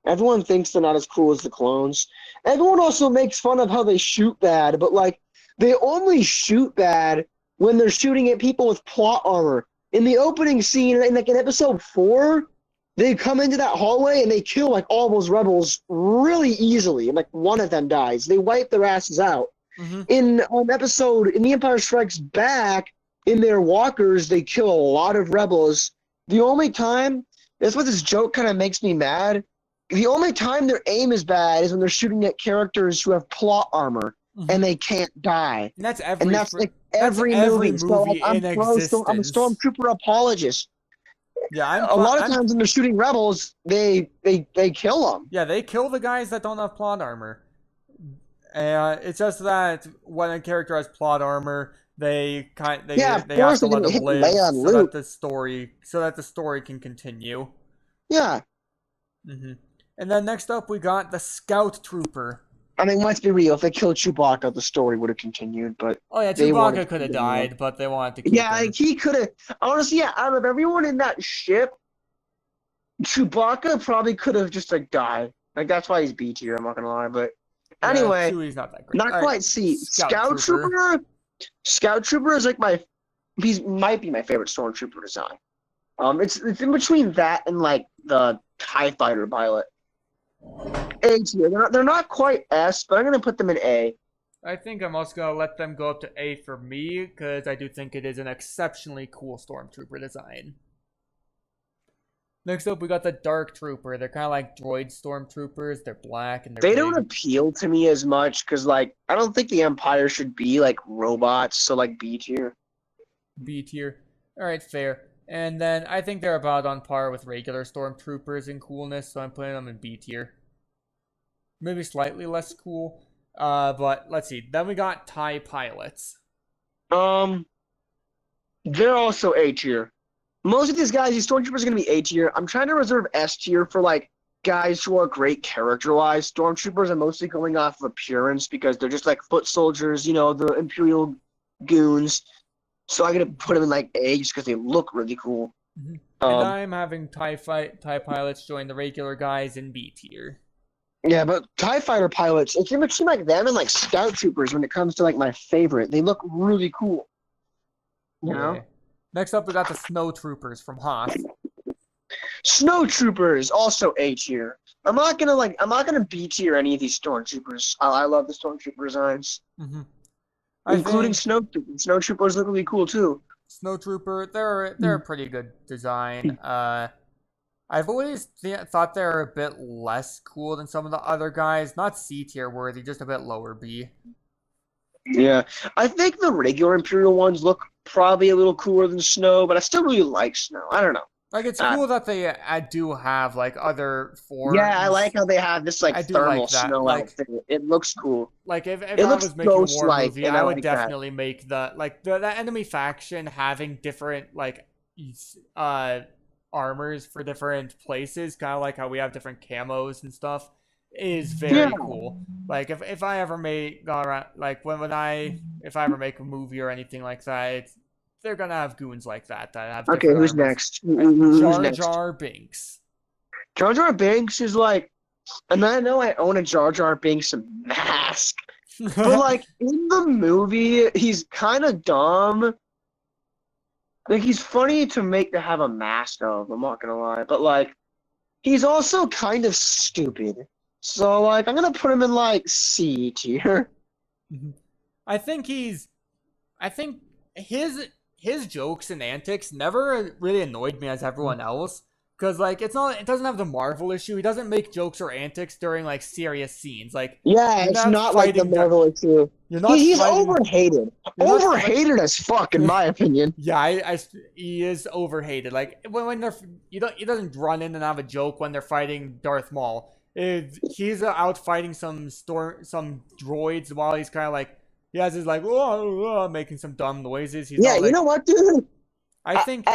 Everyone thinks they're not as cool as the clones. Everyone also makes fun of how they shoot bad, but like they only shoot bad when they're shooting at people with plot armor. In the opening scene, in episode 4, they come into that hallway and they kill like all those rebels really easily, and like one of them dies. They wipe their asses out. Mm-hmm. In The Empire Strikes Back, in their walkers, they kill a lot of rebels. The only time that's what this joke kind of makes me mad. The only time their aim is bad is when they're shooting at characters who have plot armor and they can't die. And that's like every movie. So like, in existence. I'm a Stormtrooper apologist. Yeah, a lot of times when they're shooting rebels, they kill them. Yeah, they kill the guys that don't have plot armor. It's just that when a character has plot armor, they have to let them live so that the story can continue. Yeah. Mm-hmm. And then next up, we got the Scout Trooper. I mean, let's be real. If they killed Chewbacca, the story would have continued. But Chewbacca could have died, but they wanted to keep him. Like, he could have. Honestly, yeah, out of everyone in that ship, Chewbacca probably could have just like died. Like that's why he's B tier. I'm not gonna lie, but anyway, Chewie's not that great. Not quite right. C. Scout Trooper. Scout Trooper is like he might be my favorite Stormtrooper design. It's in between that and like the TIE Fighter pilot. A tier. They're not quite S, but I'm gonna put them in A. I think I'm also gonna let them go up to A for me because I do think it is an exceptionally cool stormtrooper design. Next up, we got the Dark Trooper. They're kind of like droid stormtroopers. They're black and they're They big. don't appeal to me as much because, like, I don't think the Empire should be like robots. So, like, B tier. B tier. All right, fair. And then I think they're about on par with regular stormtroopers in coolness, so I'm putting them in B tier. Maybe slightly less cool. But let's see. Then we got TIE pilots. They're also A tier. Most of these guys, these stormtroopers, are gonna be A tier. I'm trying to reserve S tier for like guys who are great character-wise. Stormtroopers are mostly going off of appearance because they're just like foot soldiers, you know, the Imperial goons. So I'm gonna put them in like A just because they look really cool. Mm-hmm. And I'm having TIE pilots join the regular guys in B tier. Yeah, but TIE Fighter pilots, it's in between like them and like Scout Troopers when it comes to like my favorite. They look really cool. You know? Next up, we got the Snow Troopers from Hoth. Snow Troopers, also A tier. I'm not gonna B tier any of these Stormtroopers. I love the Stormtrooper designs. Mm-hmm. Including Snow Troopers. Snow Troopers look really cool too. Snow Trooper, they're a pretty good design. I've always thought they're a bit less cool than some of the other guys. Not C tier worthy, just a bit lower B. Yeah, I think the regular Imperial ones look probably a little cooler than Snow, but I still really like Snow. I don't know. Like, it's cool that they do have, like, other forms. Yeah, I like how they have this, like, thermal like snow like, outfit. It looks cool. Like, if I was making a war movie, I would definitely make the enemy faction having different, like, armors for different places, kind of like how we have different camos and stuff, is very cool. Like, if I ever make, like, if I ever make a movie or anything like that, they're gonna have goons like that have. Okay, who's next? Jar Jar Binks. Jar Jar Binks is like, and I know I own a Jar Jar Binks mask, but like in the movie, he's kind of dumb. Like he's funny to have a mask of. I'm not gonna lie, but like he's also kind of stupid. So like I'm gonna put him in like C tier. I think his jokes and antics never really annoyed me as everyone else. Because, like, it doesn't have the Marvel issue. He doesn't make jokes or antics during, like, serious scenes. Like, yeah, it's not like the Marvel issue. He's overhated. Overhated as fuck, in my opinion. Yeah, he is overhated. Like, when he doesn't run in and have a joke when they're fighting Darth Maul. He's out fighting some droids while he's kind of like, he has his like, making some dumb noises. He's you know what, dude? I think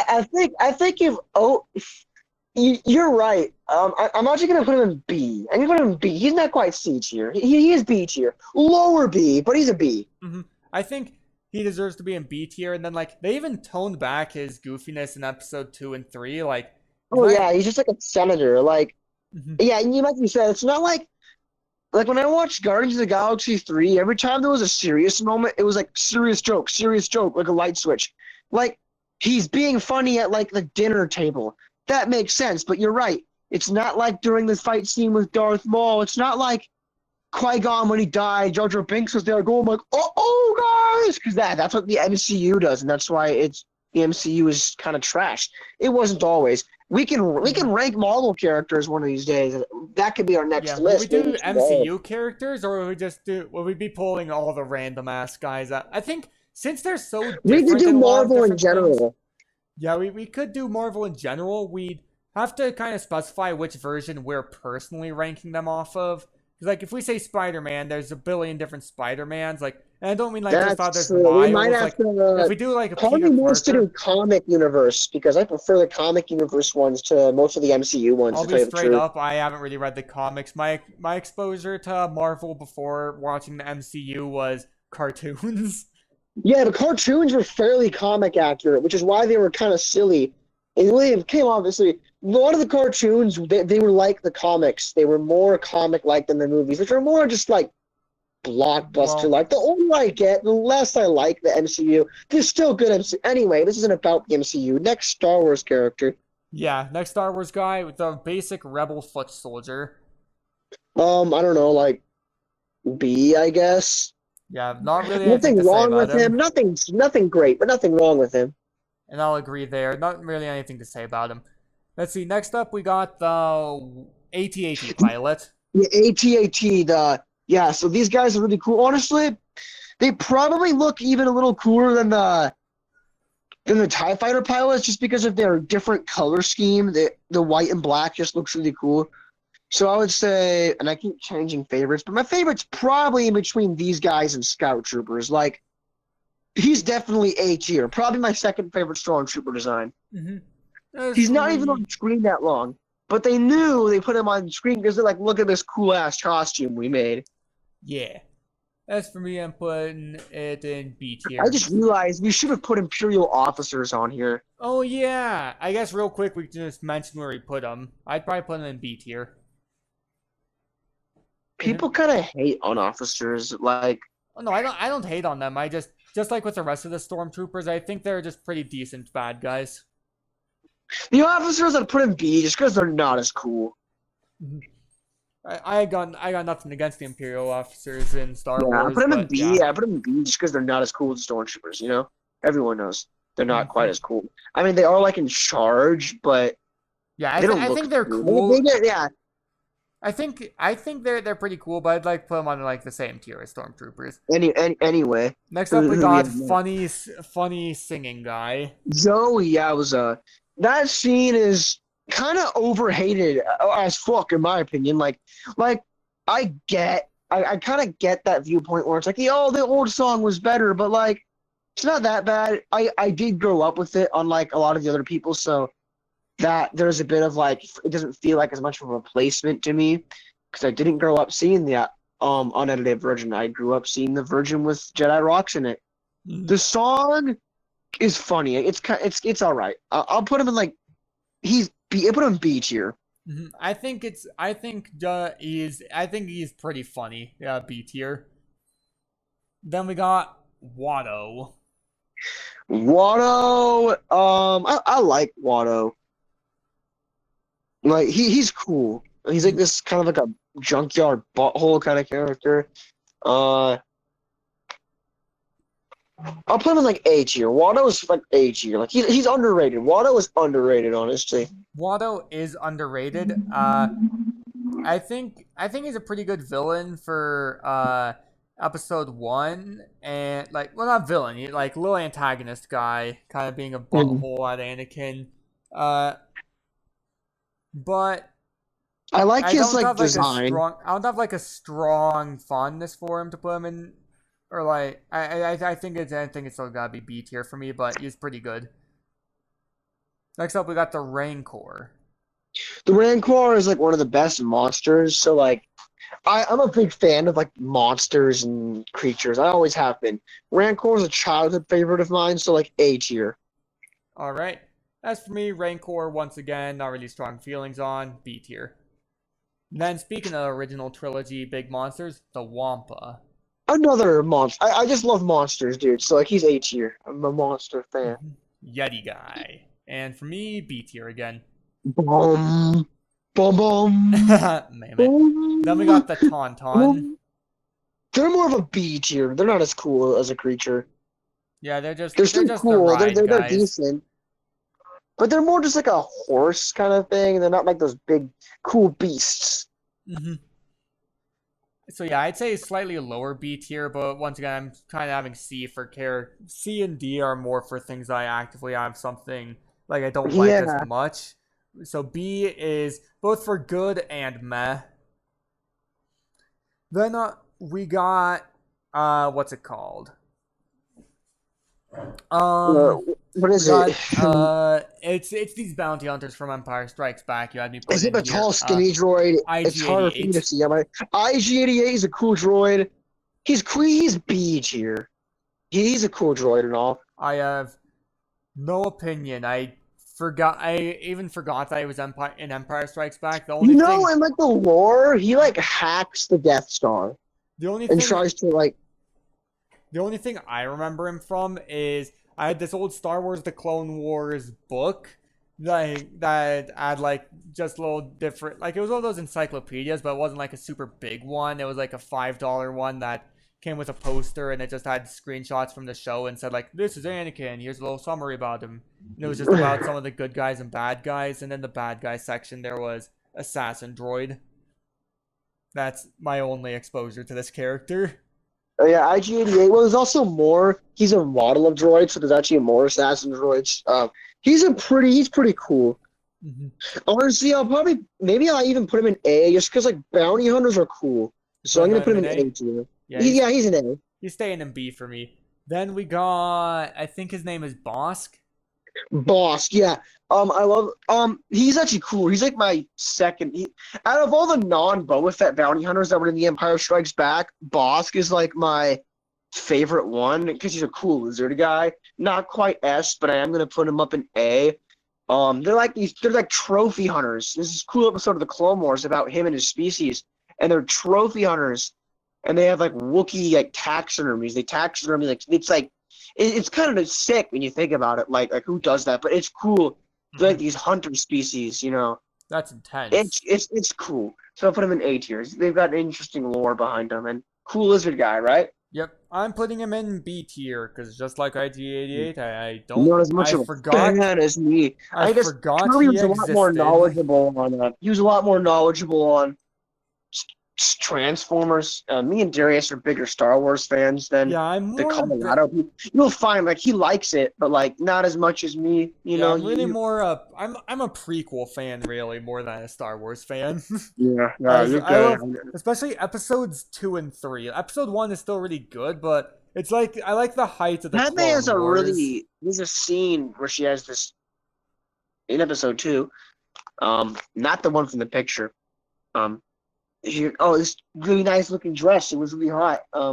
you're right. I'm actually gonna put him in B. I'm gonna put him in B. He's not quite C tier. He is B tier, lower B, but he's a B. Mm-hmm. I think he deserves to be in B tier. And then like they even toned back his goofiness in episode 2 and 3. Like, he's just like a senator. Like, yeah, and like you said, it's not like when I watched Guardians of the Galaxy 3, every time there was a serious moment, it was like serious joke, like a light switch. Like, he's being funny at like the dinner table. That makes sense, but you're right. It's not like during this fight scene with Darth Maul. It's not like Qui-Gon when he died. Jar Jar Binks was there going like, oh guys, because that's what the MCU does, and that's why the MCU is kind of trash. It wasn't always. We can rank Marvel characters one of these days. That could be our next list. Will we do MCU characters, or will we be pulling all the random ass guys out? I think since they're so different, we could do Marvel in general. Things, yeah, we could do Marvel in general. We'd have to kind of specify which version we're personally ranking them off of. Because, like, if we say Spider-Man, there's a billion different Spider-Mans. Like, and I don't mean like just how there's miles. We might have to. If we do like a Peter wants to do comic universe because I prefer the comic universe ones to most of the MCU ones. I'll be straight up. I haven't really read the comics. My exposure to Marvel before watching the MCU was cartoons. Yeah, the cartoons were fairly comic accurate, which is why they were kind of silly. It really came obviously. A lot of the cartoons, they were like the comics. They were more comic-like than the movies, which are more just like blockbuster. Well, Like, the older I get, the less I like the MCU. There's still good MCU. Anyway, this isn't about the MCU. Next Star Wars character. yeah, next Star Wars guy with the basic rebel foot soldier. I don't know, like B, I guess. Yeah, not really anything to Nothing say wrong about with him. him. Nothing great, but nothing wrong with him. And I'll agree there. Not really anything to say about him. Let's see. Next up, we got the AT-AT pilot. The AT-AT, yeah. So these guys are really cool. Honestly, they probably look even a little cooler than the TIE fighter pilots, just because of their different color scheme. The white and black just looks really cool. So I would say, and I keep changing favorites, but my favorite's probably in between these guys and Scout Troopers. Like, he's definitely A tier. Probably my second favorite Stormtrooper design. He's not even on screen that long, but they knew they put him on screen because they're like, look at this cool ass costume we made. Yeah. As for me, I'm putting it in B tier. I just realized we should have put Imperial officers on here. Oh, yeah. I guess real quick, we can just mention where we put them. I'd probably put them in B tier. People kind of hate on officers. Like, oh, no, I don't hate on them. I just like with the rest of the Stormtroopers, I think they're just pretty decent bad guys. The officers I'd put in B just because they're not as cool. I got nothing against the Imperial officers in Star Wars. I put them in B. Yeah. I put them in B just because they're not as cool as Stormtroopers. You know, everyone knows they're not quite as cool. I mean, they are like in charge, but yeah, I think they're cool. Yeah. I think they're pretty cool, but I'd like to put them on like the same tier as Stormtroopers. Anyway. Next up, we got funny singing guy. Joey Yowza. That scene is kind of overhated as fuck, in my opinion. Like I kind of get that viewpoint where it's like, oh, the old song was better, but like, it's not that bad. I did grow up with it, unlike a lot of the other people, so that there's a bit of like, it doesn't feel like as much of a replacement to me because I didn't grow up seeing the unedited version. I grew up seeing the version with Jedi Rocks in it. The song is funny. It's all right. I'll put him in like I put him in B tier. I think he's pretty funny. Yeah, B tier. Then we got Watto. Watto, I like Watto. Like he's cool. He's like this kind of like a junkyard butthole kind of character. I'll put him in like A tier. Watto is like A tier. Like he's underrated. Watto is underrated, honestly. Watto is underrated. I think he's a pretty good villain for episode 1, and like, well, not villain, like little antagonist guy, kind of being a butthole at Anakin. But I like his like design. I don't have like a strong fondness for him to put him in, or like I think it's still gotta be B tier for me, but he's pretty good. Next up, we got the Rancor. The Rancor is like one of the best monsters. So like, I'm a big fan of like monsters and creatures. I always have been. Rancor is a childhood favorite of mine. So like A tier. All right. As for me, Rancor, once again, not really strong feelings on, B tier. And then, speaking of original trilogy big monsters, the Wampa. Another monster. I just love monsters, dude. So, like, he's A tier. I'm a monster fan. Yeti guy. And for me, B tier again. Boom. Boom, boom. Then we got the Tauntaun. They're more of a B tier. They're not as cool as a creature. Yeah, they're still just cool. The they're guys. Decent. But they're more just like a horse kind of thing. They're not like those big, cool beasts. So yeah, I'd say slightly lower B tier, but once again, I'm kind of having C for care. C and D are more for things I actively have something like I don't like as much. So B is both for good and meh. Then we got what's it called? What is it? It's these bounty hunters from Empire Strikes Back. You had me put Is it in a here. tall, skinny droid? It's hard for me to see. IG-88 is a cool droid. He's B tier. He's a cool droid and all. I have no opinion. I even forgot that he was in Empire Strikes Back. The only thing... in like the lore, he like hacks the Death Star. The only and thing tries to like. The only thing I remember him from is I had this old Star Wars: The Clone Wars book that had like just little different, like it was one of those encyclopedias, but it wasn't like a super big one. It was like a $5 one that came with a poster, and it just had screenshots from the show and said like, "This is Anakin. Here's a little summary about him." And it was just about some of the good guys and bad guys, and in the bad guy section there was Assassin Droid. That's my only exposure to this character. Yeah, IG-88. Well, there's also more. He's a model of droids, so there's actually more assassin droids. He's pretty cool. Mm-hmm. Honestly, maybe I'll even put him in A, just because like bounty hunters are cool. So I'm gonna put him in A tier. Yeah, He's an A. He's staying in B for me. Then we got, I think his name is Bosk. Bosk, yeah. I love. He's actually cool. He's like my second. Out of all the non-Boba Fett bounty hunters that were in The Empire Strikes Back, Bosk is like my favorite one because he's a cool lizard guy. Not quite S, but I am gonna put him up in A. They're like trophy hunters. This is a cool episode of the Clone Wars about him and his species, and they're trophy hunters, and they have like Wookiee like taxidermies. They taxidermy like it's kind of sick when you think about it. Like who does that? But it's cool. They're like these hunter species, you know. That's intense. It's cool. So I'll put him in A tier. They've got interesting lore behind them, and cool lizard guy, right? Yep, I'm putting him in B tier because just like IG-88, I don't. Not as much of a fan as me. I guess forgot he was a lot more knowledgeable on. He was a lot more knowledgeable on Transformers. Me and Darius are bigger Star Wars fans than the Colorado people. You'll find like he likes it, but like not as much as me. You know, I'm really more I'm a prequel fan, really, more than a Star Wars fan. Yeah, you're good. Especially episodes 2 and 3. Episode 1 is still really good, but it's like I like the height of the Clone Wars. There's a scene where she has this in episode 2, not the one from the picture, this really nice looking dress. It was really hot. I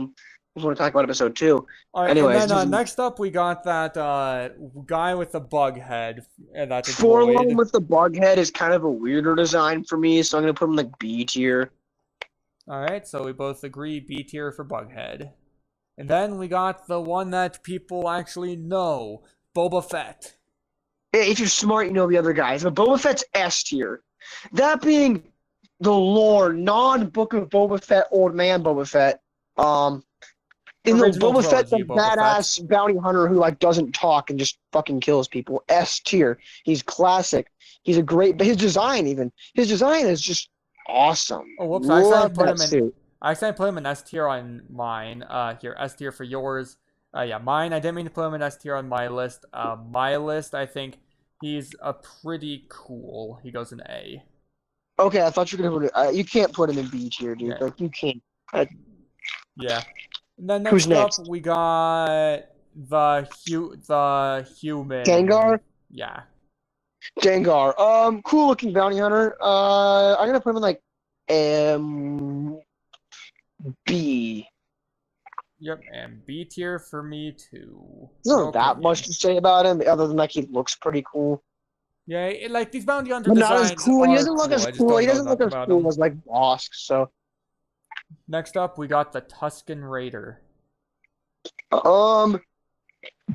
just want to talk about episode 2. All right, anyways, and then next up we got that guy with the bug head. And that's a Forlorn with the bug head is kind of a weirder design for me, so I'm gonna put him like B tier. All right, so we both agree B tier for Bughead. And then we got the one that people actually know, Boba Fett. If you're smart, you know the other guys, but Boba Fett's S tier. That being the lore, non-Book of Boba Fett, Old Man Boba Fett. In the Boba Fett's a badass bounty hunter who like doesn't talk and just fucking kills people. S tier. He's classic. He's a great. His design is just awesome. Oh, whoops! I accidentally put him in S tier on mine. Here, S tier for yours. Yeah, mine. I didn't mean to put him in S tier on my list. My list, I think he's a pretty cool. He goes in A. Okay, I thought you were gonna put it. You can't put him in B tier, dude. Yeah. Like you can't. Yeah. And then next up we got the human. Gengar. Yeah. Gengar. Cool looking bounty hunter. I'm gonna put him in like B. Yep, and B tier for me too. There's not that much to say about him, other than like he looks pretty cool. Yeah, like these bounty hunter designs. Not as cool. He doesn't look as cool. He doesn't look as cool as like Bosk. So. Next up, we got the Tusken Raider.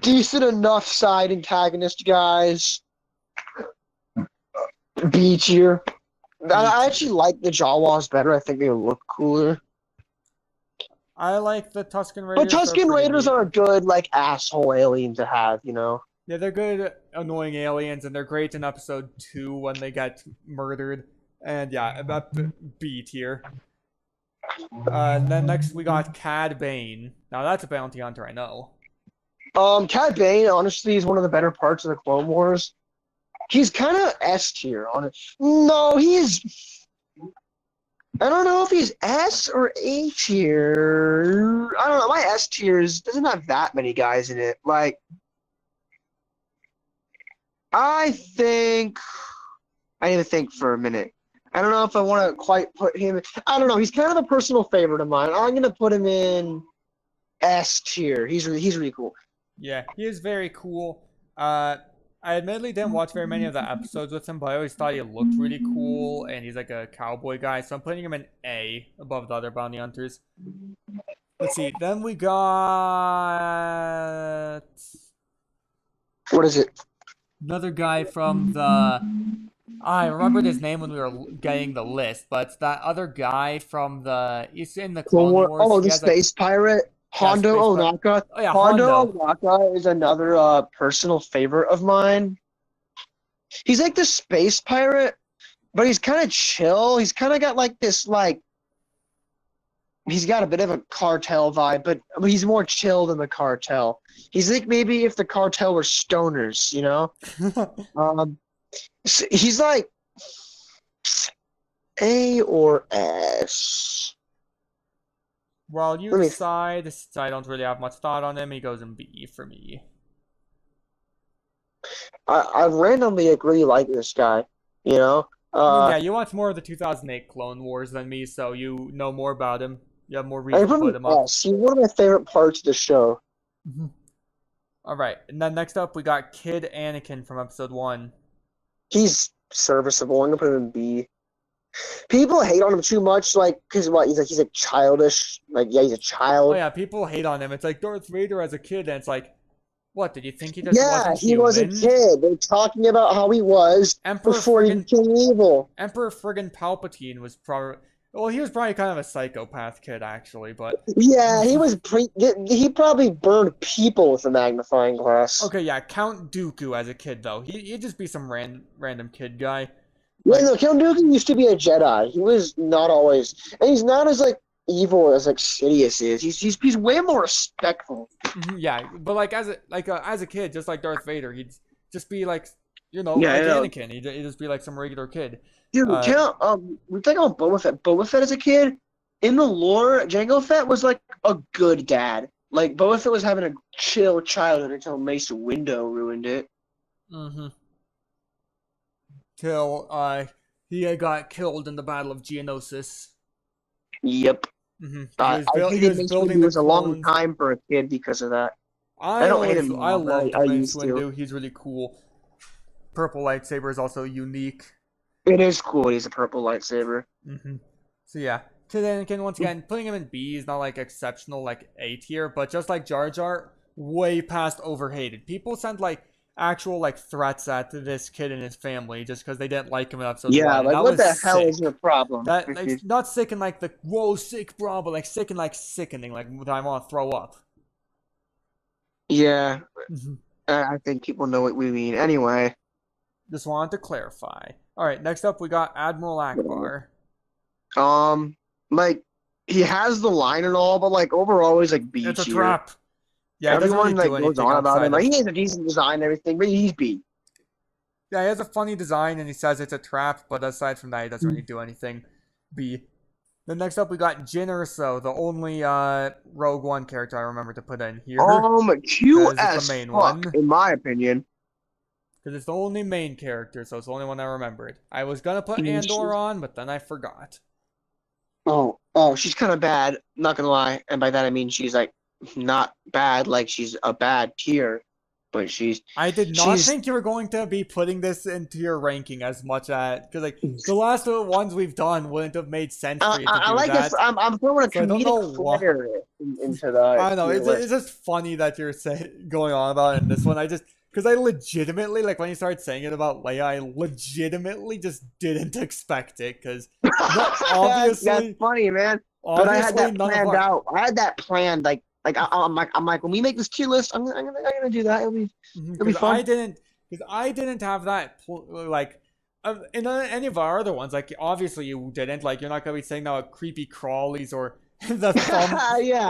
Decent enough side antagonist guys. B tier. I actually like the Jawas better. I think they look cooler. I like the Tusken Raiders. But Tusken Raiders are a good, like, asshole alien to have, you know? Yeah, they're good, annoying aliens, and they're great in episode 2 when they get murdered. And yeah, about B tier. Then next we got Cad Bane. Now that's a bounty hunter, I know. Cad Bane, honestly, is one of the better parts of the Clone Wars. He's kind of S tier on it. No, I don't know if he's S or A tier. I don't know. My S tiers doesn't have that many guys in it. Like, I need to think for a minute. I don't know if I want to quite put him. I don't know. He's kind of a personal favorite of mine. I'm gonna put him in S tier. He's really cool. Yeah, he is very cool. I I admittedly didn't watch very many of the episodes with him, but I always thought he looked really cool, and he's like a cowboy guy, so I'm putting him in A above the other bounty hunters. Let's see. Then we got What is it? another guy from the. I remembered his name when we were getting the list, but it's that other guy from the. He's in the Clone Wars. Oh, He the has like space pirate Hondo space Onaka. Oh yeah, Hondo Hondo. Onaka is another personal favorite of mine. He's like the space pirate, but he's kind of chill. He's kind of got like this like. He's got a bit of a cartel vibe, but he's more chill than the cartel. He's like maybe if the cartel were stoners, you know. He's like A or S. Well, you decide. I don't really have much thought on him. He goes in B for me. I randomly really like this guy, you know. Yeah, you watch more of the 2008 Clone Wars than me, so you know more about him. You have more reason to put him up. He's one of my favorite parts of the show. All right, and then next up we got Kid Anakin from episode 1. He's serviceable. I'm gonna put him in B. People hate on him too much, like, because what? He's like childish. Like, yeah, he's a child. Oh yeah, people hate on him. It's like Darth Vader as a kid, and it's like, what? Did you think he just wasn't he was a kid. They're talking about how he was before he became evil. Emperor friggin' Palpatine was probably. Well, he was probably kind of a psychopath kid, actually, but... Yeah, he probably burned people with a magnifying glass. Okay, yeah, Count Dooku as a kid, though. He'd just be some random kid guy. Yeah, no, Count Dooku used to be a Jedi. He was not always... And he's not as, like, evil as, like, Sidious is. He's way more respectful. Yeah, but, like, as a kid, just like Darth Vader, he'd just be, like, Anakin. He'd just be, like, some regular kid. Dude, we think about Boba Fett. Boba Fett as a kid, in the lore, Jango Fett was like a good dad. Like Boba Fett was having a chill childhood until Mace Windu ruined it. Till he got killed in the Battle of Geonosis. Yep. I think Mace Windu was a long time for a kid because of that. I don't hate him. I love Mace Windu. He's really cool. Purple lightsaber is also unique. It is cool. He's a purple lightsaber. So yeah, Kid Anakin once again putting him in B is not like exceptional like A tier, but just like Jar Jar, way past overhated. People sent like actual like threats at this kid and his family just because they didn't like him in episode 1. Yeah, like what the hell is your problem? That like, not sick in like the whoa sick bro, but like sick and like sickening, like I want to throw up. Yeah, I think people know what we mean. Anyway, just wanted to clarify. All right, next up we got Admiral Akbar. Like he has the line and all, but like overall he's like B tier. It's a trap. Yeah, everyone like goes on about him. Like he has a decent design and everything, but he's B. Yeah, he has a funny design and he says it's a trap, but aside from that, he doesn't really do anything. B. Then next up we got Jyn Erso, the only Rogue One character I remember to put in here. Cute as fuck, in my opinion. Because it's the only main character, so it's the only one I remembered. I was gonna put Andor on, but then I forgot. Oh, she's kind of bad, not gonna lie. And by that I mean she's like not bad, like she's a bad tier, but she's... I did not think you were going to be putting this into your ranking as much as... Because like, the last ones we've done wouldn't have made sense for you to do like that. I'm throwing a comedic flair into that. I know, it's just funny that you're going on about it in this one. Because I legitimately, like, when you started saying it about Leia, I legitimately just didn't expect it, because obviously... That's funny, man. But I had that planned out. I had that planned, like I'm like, when we make this tier list, I'm gonna do that. It'll be fun. I didn't have that, like... in any of our other ones, like, obviously you didn't. Like, you're not gonna be saying that about creepy crawlies or the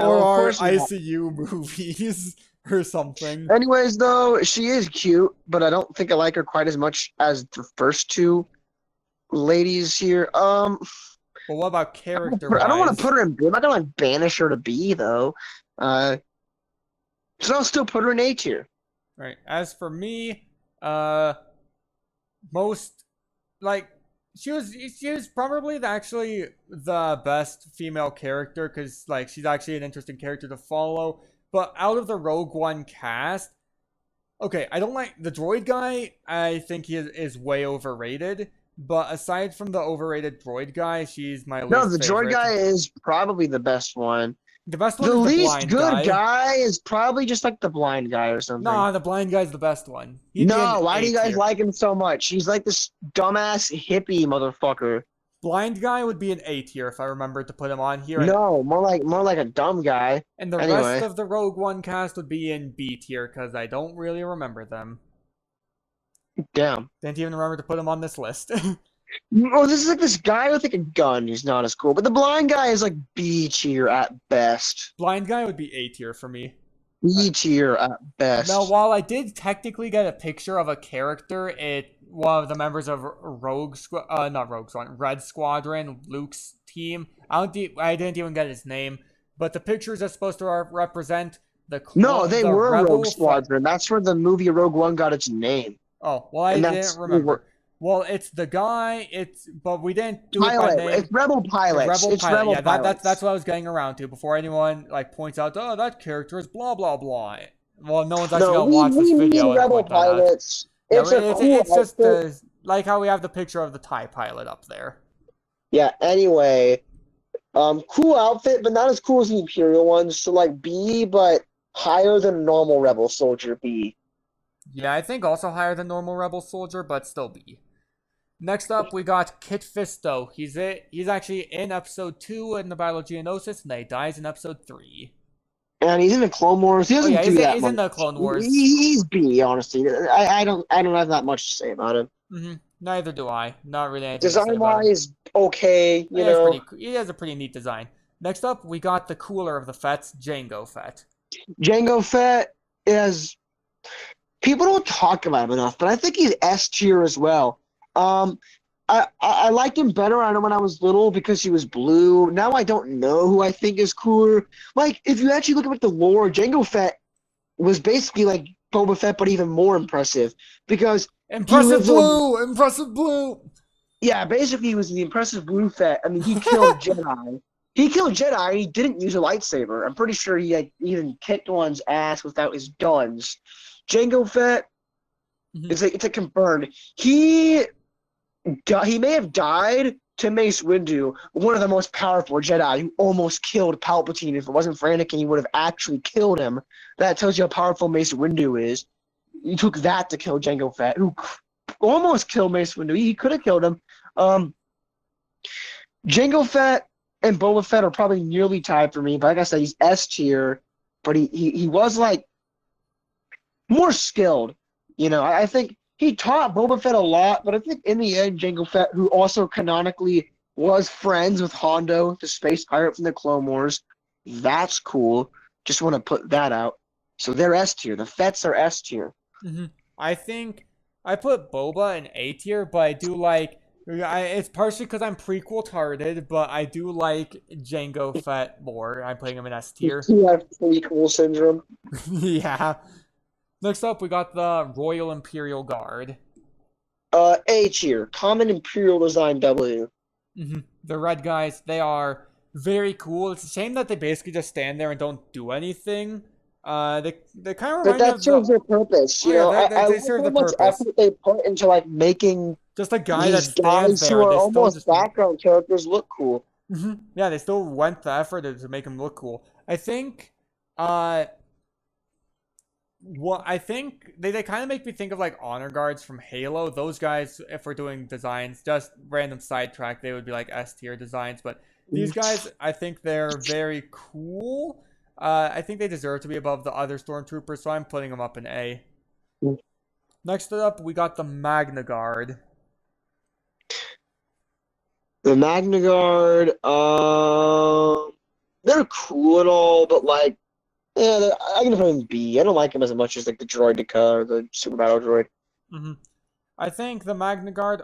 or our ICU movies or something. Anyways, though, she is cute, but I don't think I like her quite as much as the first two ladies here. But what about character-wise? I don't want to put her in B. I'm not gonna like banish her to B though. So I'll still put her in A tier. Right. As for me, most like she was probably actually the best female character because like she's actually an interesting character to follow. But out of the Rogue One cast, Okay, I don't like the droid guy. I think he is way overrated. But aside from the overrated droid guy, she's my No, least the droid favorite. guy is probably the best one. The best one The is the least blind good guy. guy is probably just like the blind guy or something. Nah, the blind guy's the best one. He'd be an No, why do A you guys tier. like him so much? He's like this dumbass hippie motherfucker. Blind guy would be an A tier if I remember to put him on here, No, more like a dumb guy. and the rest Anyway, of the Rogue One cast would be in B tier because I don't really remember them. damn. Didn't even remember to put them on this list. Oh, this is like this guy with like a gun. He's not as cool, but the blind guy is like B tier at best. Blind guy would be A tier for me. B tier at Now, best. while I did technically get a picture of a character, one of the members of not Rogue Squadron, Red Squadron, Luke's team. I didn't even get his name, but the pictures are supposed to represent No, they the were rebel. Rogue Squadron. That's where the movie Rogue One got its name. Oh well, I And didn't remember. Well, it's the guy. But we didn't do it by pilot. name. It's Rebel pilots. Rebel It's pilot. Rebel Yeah, pilots. that's what I was getting around to before anyone like points out. Oh, that character is blah blah blah. Well, no one's actually No, gonna we watch this mean video and Rebel point that out. pilots. Yeah, It's a cool it's just outfit. like how we have the picture of the TIE pilot up there. Yeah, anyway. Cool outfit, but not as cool as the Imperial ones. So like B, but higher than normal Rebel soldier B. Yeah, I think also higher than normal Rebel soldier, but still B. Next up, we got Kit Fisto. He's actually in episode 2 in the Battle of Geonosis, and then he dies in episode 3. And he's in the Clone Wars. He Oh doesn't yeah, do that he's much. in the Clone Wars. He's B, honestly. I don't have that much to say about him. Neither do I. Not really anything to say Design about him. wise, okay, you know. He has a pretty neat design. Next up, we got the cooler of the Fets, Jango Fett. Jango Fett is people don't talk about him enough, but I think he's S tier as well. I liked him better. I know when I was little because he was blue. Now I don't know who I think is cooler. Like if you actually look at like, the lore, Jango Fett was basically like Boba Fett, but even more impressive because Impressive blue. Yeah, basically he was the impressive blue Fett. I mean, he killed Jedi. He killed Jedi. And he didn't use a lightsaber. I'm pretty sure he like, even kicked one's ass without his guns. Jango Fett. It's a confirmed. He may have died to Mace Windu, one of the most powerful Jedi who almost killed Palpatine. If it wasn't for Anakin, he would have actually killed him. That tells you how powerful Mace Windu is. You took that to kill Jango Fett, who almost killed Mace Windu. He could have killed him. Jango Fett and Boba Fett are probably nearly tied for me. But like I said, he's S tier. But he was like more skilled. You know, I think he taught Boba Fett a lot, but I think in the end, Jango Fett, who also canonically was friends with Hondo, the space pirate from the Clone Wars, that's cool. Just want to put that out. So they're S tier. The Fetts are S tier. I think I put Boba in A tier, but I do like. It's partially because I'm prequel tarded, but I do like Jango Fett more. I'm putting him in S tier. You have prequel syndrome. Yeah. Next up, we got the Royal Imperial Guard. A tier. Common Imperial Design W. The red guys, they are very cool. It's a shame that they basically just stand there and don't do anything. They kind of remind me of serves their purpose. You know, I like serve how the much purpose. effort they put into like making Just a guy that these stands guys there. who are They still almost just background characters look cool. Yeah, they still went the effort to make him look cool. I think I think they kind of make me think of like honor guards from Halo. Those guys, if we're doing designs, just random sidetrack, they would be like S tier designs. But these guys, I think they're very cool. I think they deserve to be above the other stormtroopers, so I'm putting them up in A. Next up, we got the Magna Guard. The Magna Guard, they're cool and all, but like, yeah, I'm gonna put them in B. I don't like them as much as like the Droideka or the Super Battle Droid. I think the Magna Guard,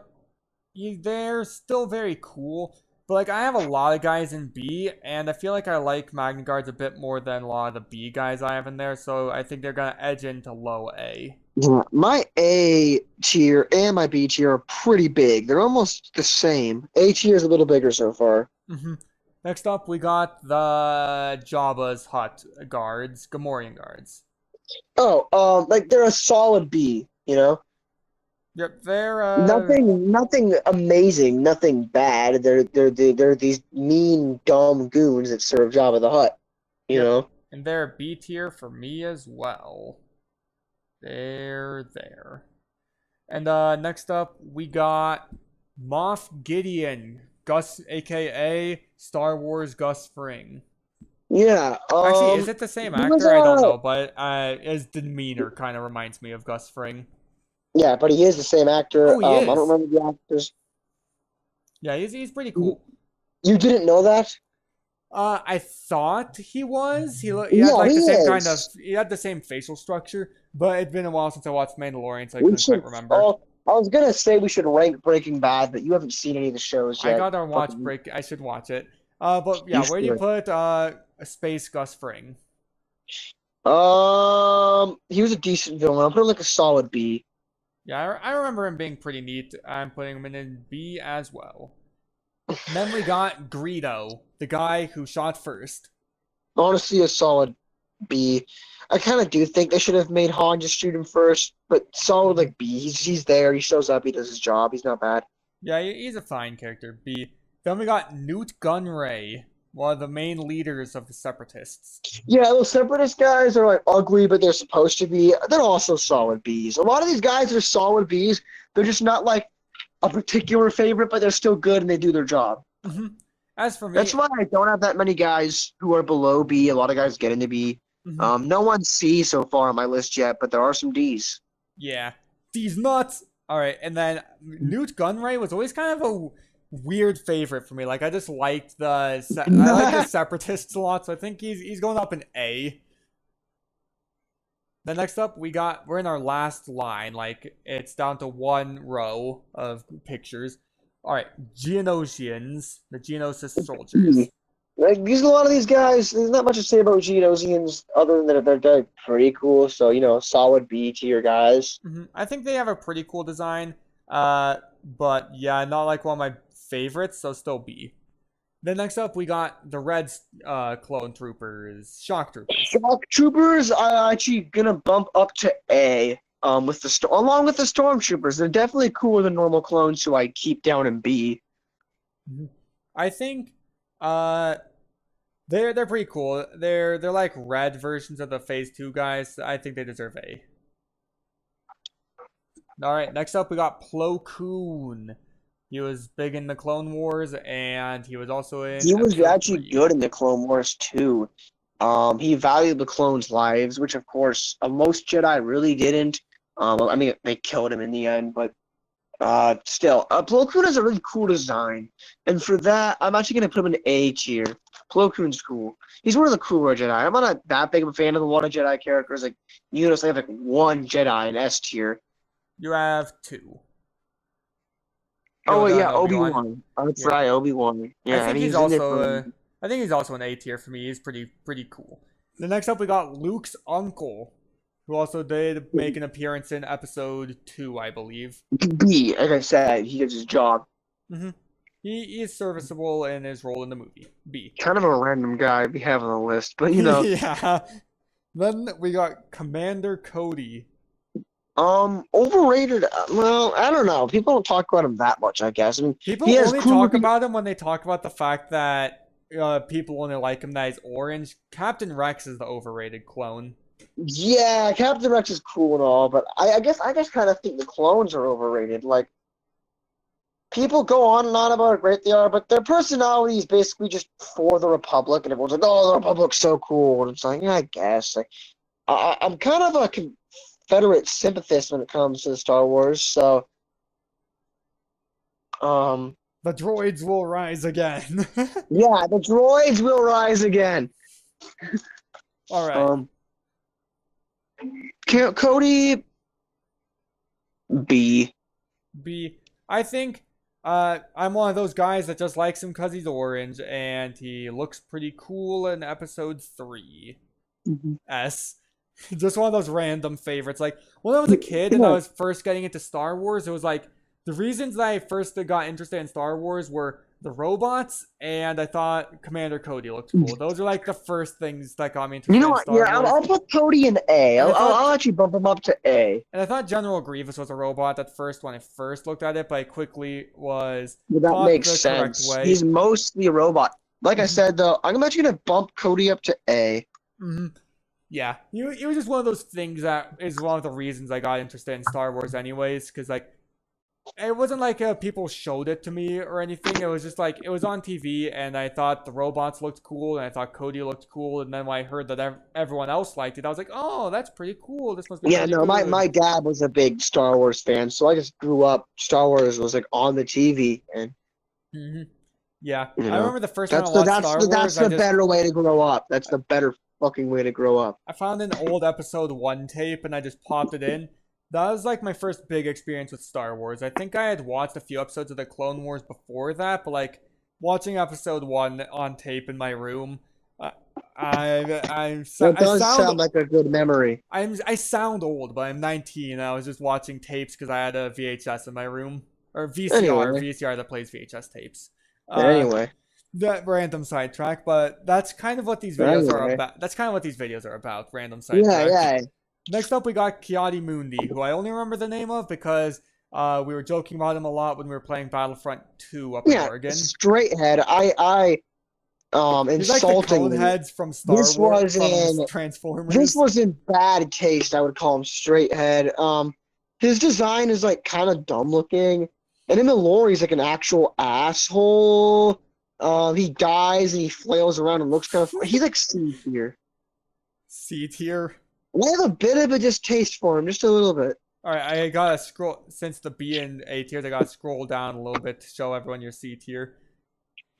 they're still very cool. But like I have a lot of guys in B, and I feel like I like Magna Guards a bit more than a lot of the B guys I have in there, so I think they're gonna edge into low A. Yeah, my A tier and my B tier are pretty big. They're almost the same. A tier is a little bigger so far. Next up, we got the Jabba's Hutt guards, Gamorrean guards. Oh, like they're a solid B, you know? Yep, they're Nothing amazing, nothing bad. They're these mean, dumb goons that serve Jabba the Hutt, you yep, know? and they're B tier for me as well. They're there. And next up we got Moff Gideon, Gus, aka Star Wars Gus Fring. Yeah. Actually, is it the same He was actor? I don't know, but his demeanor kind of reminds me of Gus Fring. yeah, but he is the same actor. Oh, he I don't is. remember the actors. Yeah, he's pretty You cool. didn't know that? I thought he was. He had Yeah, like he the same kind of. is. He had the same facial structure, but it's been a while since I watched Mandalorian, so I We couldn't quite should. remember. Oh, I was gonna say we should rank Breaking Bad, but you haven't seen any of the shows I yet. gotta watch Fucking, Break. I should watch it. But you yeah, where do you should. put Space Gus Fring? He was a decent villain. I'll put him like a solid B. Yeah, I remember him being pretty neat. I'm putting him in B as well. And then we got Greedo, the guy who shot first. Honestly, a solid B. I kind of do think they should have made Han just shoot him first, but solid like B. He's there. He shows up. He does his job. He's not bad. Yeah, he's a fine character. B. Then we got Newt Gunray, one of the main leaders of the Separatists. Yeah, those separatist guys are like ugly, but they're supposed to be. They're also solid Bs. A lot of these guys are solid Bs. They're just not like a particular favorite, but they're still good and they do their job. Mm-hmm. As for me, That's why I don't have that many guys who are below B. A lot of guys get into B. mm-hmm. No one's C so far on my list yet, but there are some Ds. Yeah, these nuts. All right, and then Newt Gunray was always kind of a weird favorite for me. Like I just liked I like the Separatists a lot, so I think he's going up in A. Then next up, we're in our last line. Like it's down to one row of pictures. All right, Geonosians, the Geonosis soldiers. Like these, a lot of these guys, there's not much to say about Geonosians other than that they're pretty cool. So solid B tier guys. Mm-hmm. I think they have a pretty cool design. But yeah, not like one of my favorites, so still B. Then next up, we got the red clone troopers, shock troopers. Shock troopers, I actually gonna bump up to A. With along with the stormtroopers, they're definitely cooler than normal clones, so I keep down in B. Mm-hmm. I think they're pretty cool. They're like red versions of the Phase 2 guys. I think they deserve A. All right, next up we got Plo Koon. He was big in the Clone Wars, and he was also in. He was actually 3. good in the Clone Wars too. He valued the clones' lives, which of course most Jedi really didn't. I mean, they killed him in the end, but still, Plo Koon has a really cool design, and for that, I'm actually gonna put him in A tier. Plo Koon's cool. He's one of the cooler Jedi. I'm not that big of a fan of a lot of Jedi characters. Like you notice, I have like one Jedi in S tier. You have 2. Oh Yoda yeah, and Obi-Wan. That's Yeah. right, Obi-Wan. Yeah, I think and he's he's in there also for. I think he's also an A tier for me. He's pretty cool. The next up we got Luke's uncle, who also did make an appearance in episode 2, I believe. B, like I said, he does his job. Mm-hmm. He is serviceable in his role in the movie. B. Kind of a random guy we have on the list, but Yeah. Then we got Commander Cody. Overrated. Well, I don't know. People don't talk about him that much, I guess. I mean, People he has only cool talk about him when they talk about the fact that people only like him that he's orange. Captain Rex is the overrated clone. Yeah, Captain Rex is cool and all, but I guess I just kind of think the clones are overrated. Like, people go on and on about how great they are, but their personality is basically just for the Republic, and everyone's like, "Oh, the Republic's so cool," and it's like, yeah, I guess. Like, I'm kind of a Confederate sympathist when it comes to the Star Wars, so The droids will rise again. yeah, the droids will rise again. All right. Cody B. B. I think I'm one of those guys that just likes him because he's orange and he looks pretty cool in episode 3. Mm-hmm. S. Just one of those random favorites. Like, when I was a kid and I was first getting into Star Wars, it was like, the reasons that I first got interested in Star Wars were the robots, and I thought Commander Cody looked cool. Those are like the first things that got me You interested know in what? Star Yeah, Wars. I'll put Cody in A. And I'll actually bump him up to A. And I thought General Grievous was a robot at first when I first looked at it, but I quickly was Well, that taught makes the correct sense. way. He's mostly a robot. Like I said, though, I'm actually gonna bump Cody up to A. Mm-hmm. Yeah, it was just one of those things that is one of the reasons I got interested in Star Wars, anyways. Because like, it wasn't like people showed it to me or anything. It was just like it was on TV, and I thought the robots looked cool, and I thought Cody looked cool. And then when I heard that everyone else liked it, I was like, oh, that's pretty cool. This must be Yeah, pretty no, good. my dad was a big Star Wars fan, so I just grew up. Star Wars was like on the TV, and Mm-hmm. Yeah, you I know, remember the first time I watched Star Wars. that's the better way to grow up. That's the better fucking way to grow up. I found an old episode 1 tape and I just popped it in. That was like my first big experience with Star Wars. I think I had watched a few episodes of the Clone Wars before that, but like watching episode 1 on tape in my room, That I does sound sound like a good memory. I sound old, but I'm 19 and I was just watching tapes because I had a VHS in my room, or Anyway, VCR that plays VHS tapes. Uh, anyway, that random sidetrack, but that's kind of what these videos are anyway. about. That's kind of what these videos are about. Random Yeah, sidetrack. yeah. Next up, we got Kiadi Mundi, who I only remember the name of because we were joking about him a lot when we were playing Battlefront 2 up in Yeah, Oregon. straight head. He's like the Insultingly, Coneheads from this was in Transformers. this was in bad taste. I would call him straight head. His design is like kind of dumb looking, and in the lore, he's like an actual asshole. He dies and he flails around and looks kind of. He's like C tier. C tier. I have a bit of a distaste for him, just a little bit. All right, I gotta scroll since the B and A tiers. I gotta scroll down a little bit to show everyone your C tier.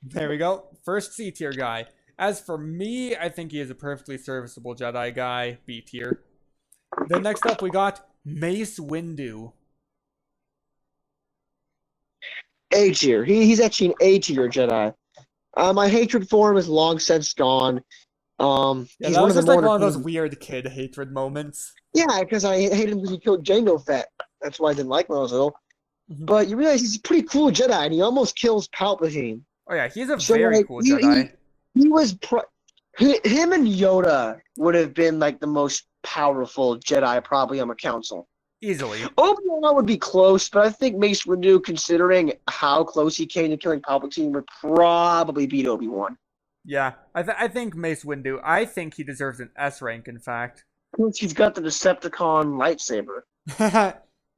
There we go. First C tier guy. As for me, I think he is a perfectly serviceable Jedi guy. B tier. Then next up, we got Mace Windu. A tier. He's actually an A tier Jedi. My hatred for him is long since gone. Yeah, He's that one was of the just like more one of those weird kid hatred moments. Yeah, because I hate him because he killed Jango Fett. That's why I didn't like him when I was little. But you realize he's a pretty cool Jedi, and he almost kills Palpatine. Oh yeah, he's a very cool Jedi. He was him and Yoda would have been like the most powerful Jedi probably on the council. Easily. Obi-Wan would be close, but I think Mace Windu, considering how close he came to killing Palpatine, would probably beat Obi-Wan. Yeah, I think Mace Windu. I think he deserves an S rank. In fact, he's got the Decepticon lightsaber.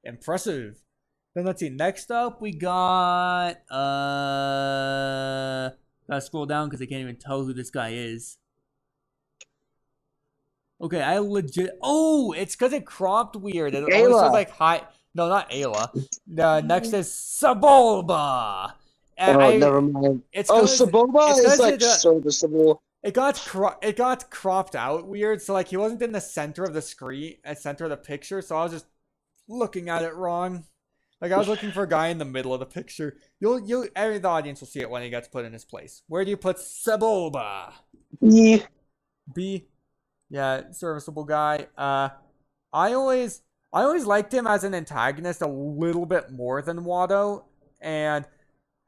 Impressive. Then let's see. Next up, we got gotta scroll down because I can't even tell who this guy is. Okay, I legit. Oh, it's because it cropped weird. It always says like hi. No, not Ayla. Next is Sebulba. Never mind. Sebulba is like serviceable. It got cropped out weird. So like he wasn't in the center of the screen, center of the picture. So I was just looking at it wrong. Like I was looking for a guy in the middle of the picture. The audience will see it when he gets put in his place. Where do you put Sebulba? B. B. Yeah, serviceable guy. I always liked him as an antagonist a little bit more than Watto, and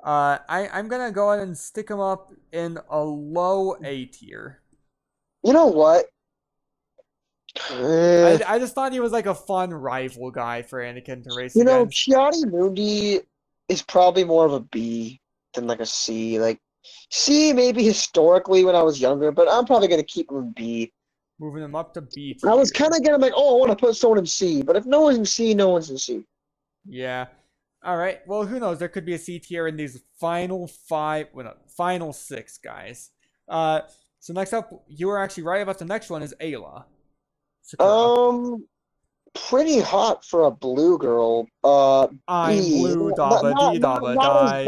I'm gonna go ahead and stick him up in a low A tier. You know what? I just thought he was like a fun rival guy for Anakin to race against. Kiadi Mundi is probably more of a B than like a C. Like C maybe historically when I was younger, but I'm probably gonna keep him in B. Moving him up to B tier. I was kind of getting like, I want to put someone in C, but if no one's in C, no one's in C. Yeah. All right. Well, who knows? There could be a C tier in these final six guys. So next up, you were actually right about the next one is Ayla. Sakura. Pretty hot for a blue girl. I'm B. blue, Daba, D, Daba, die.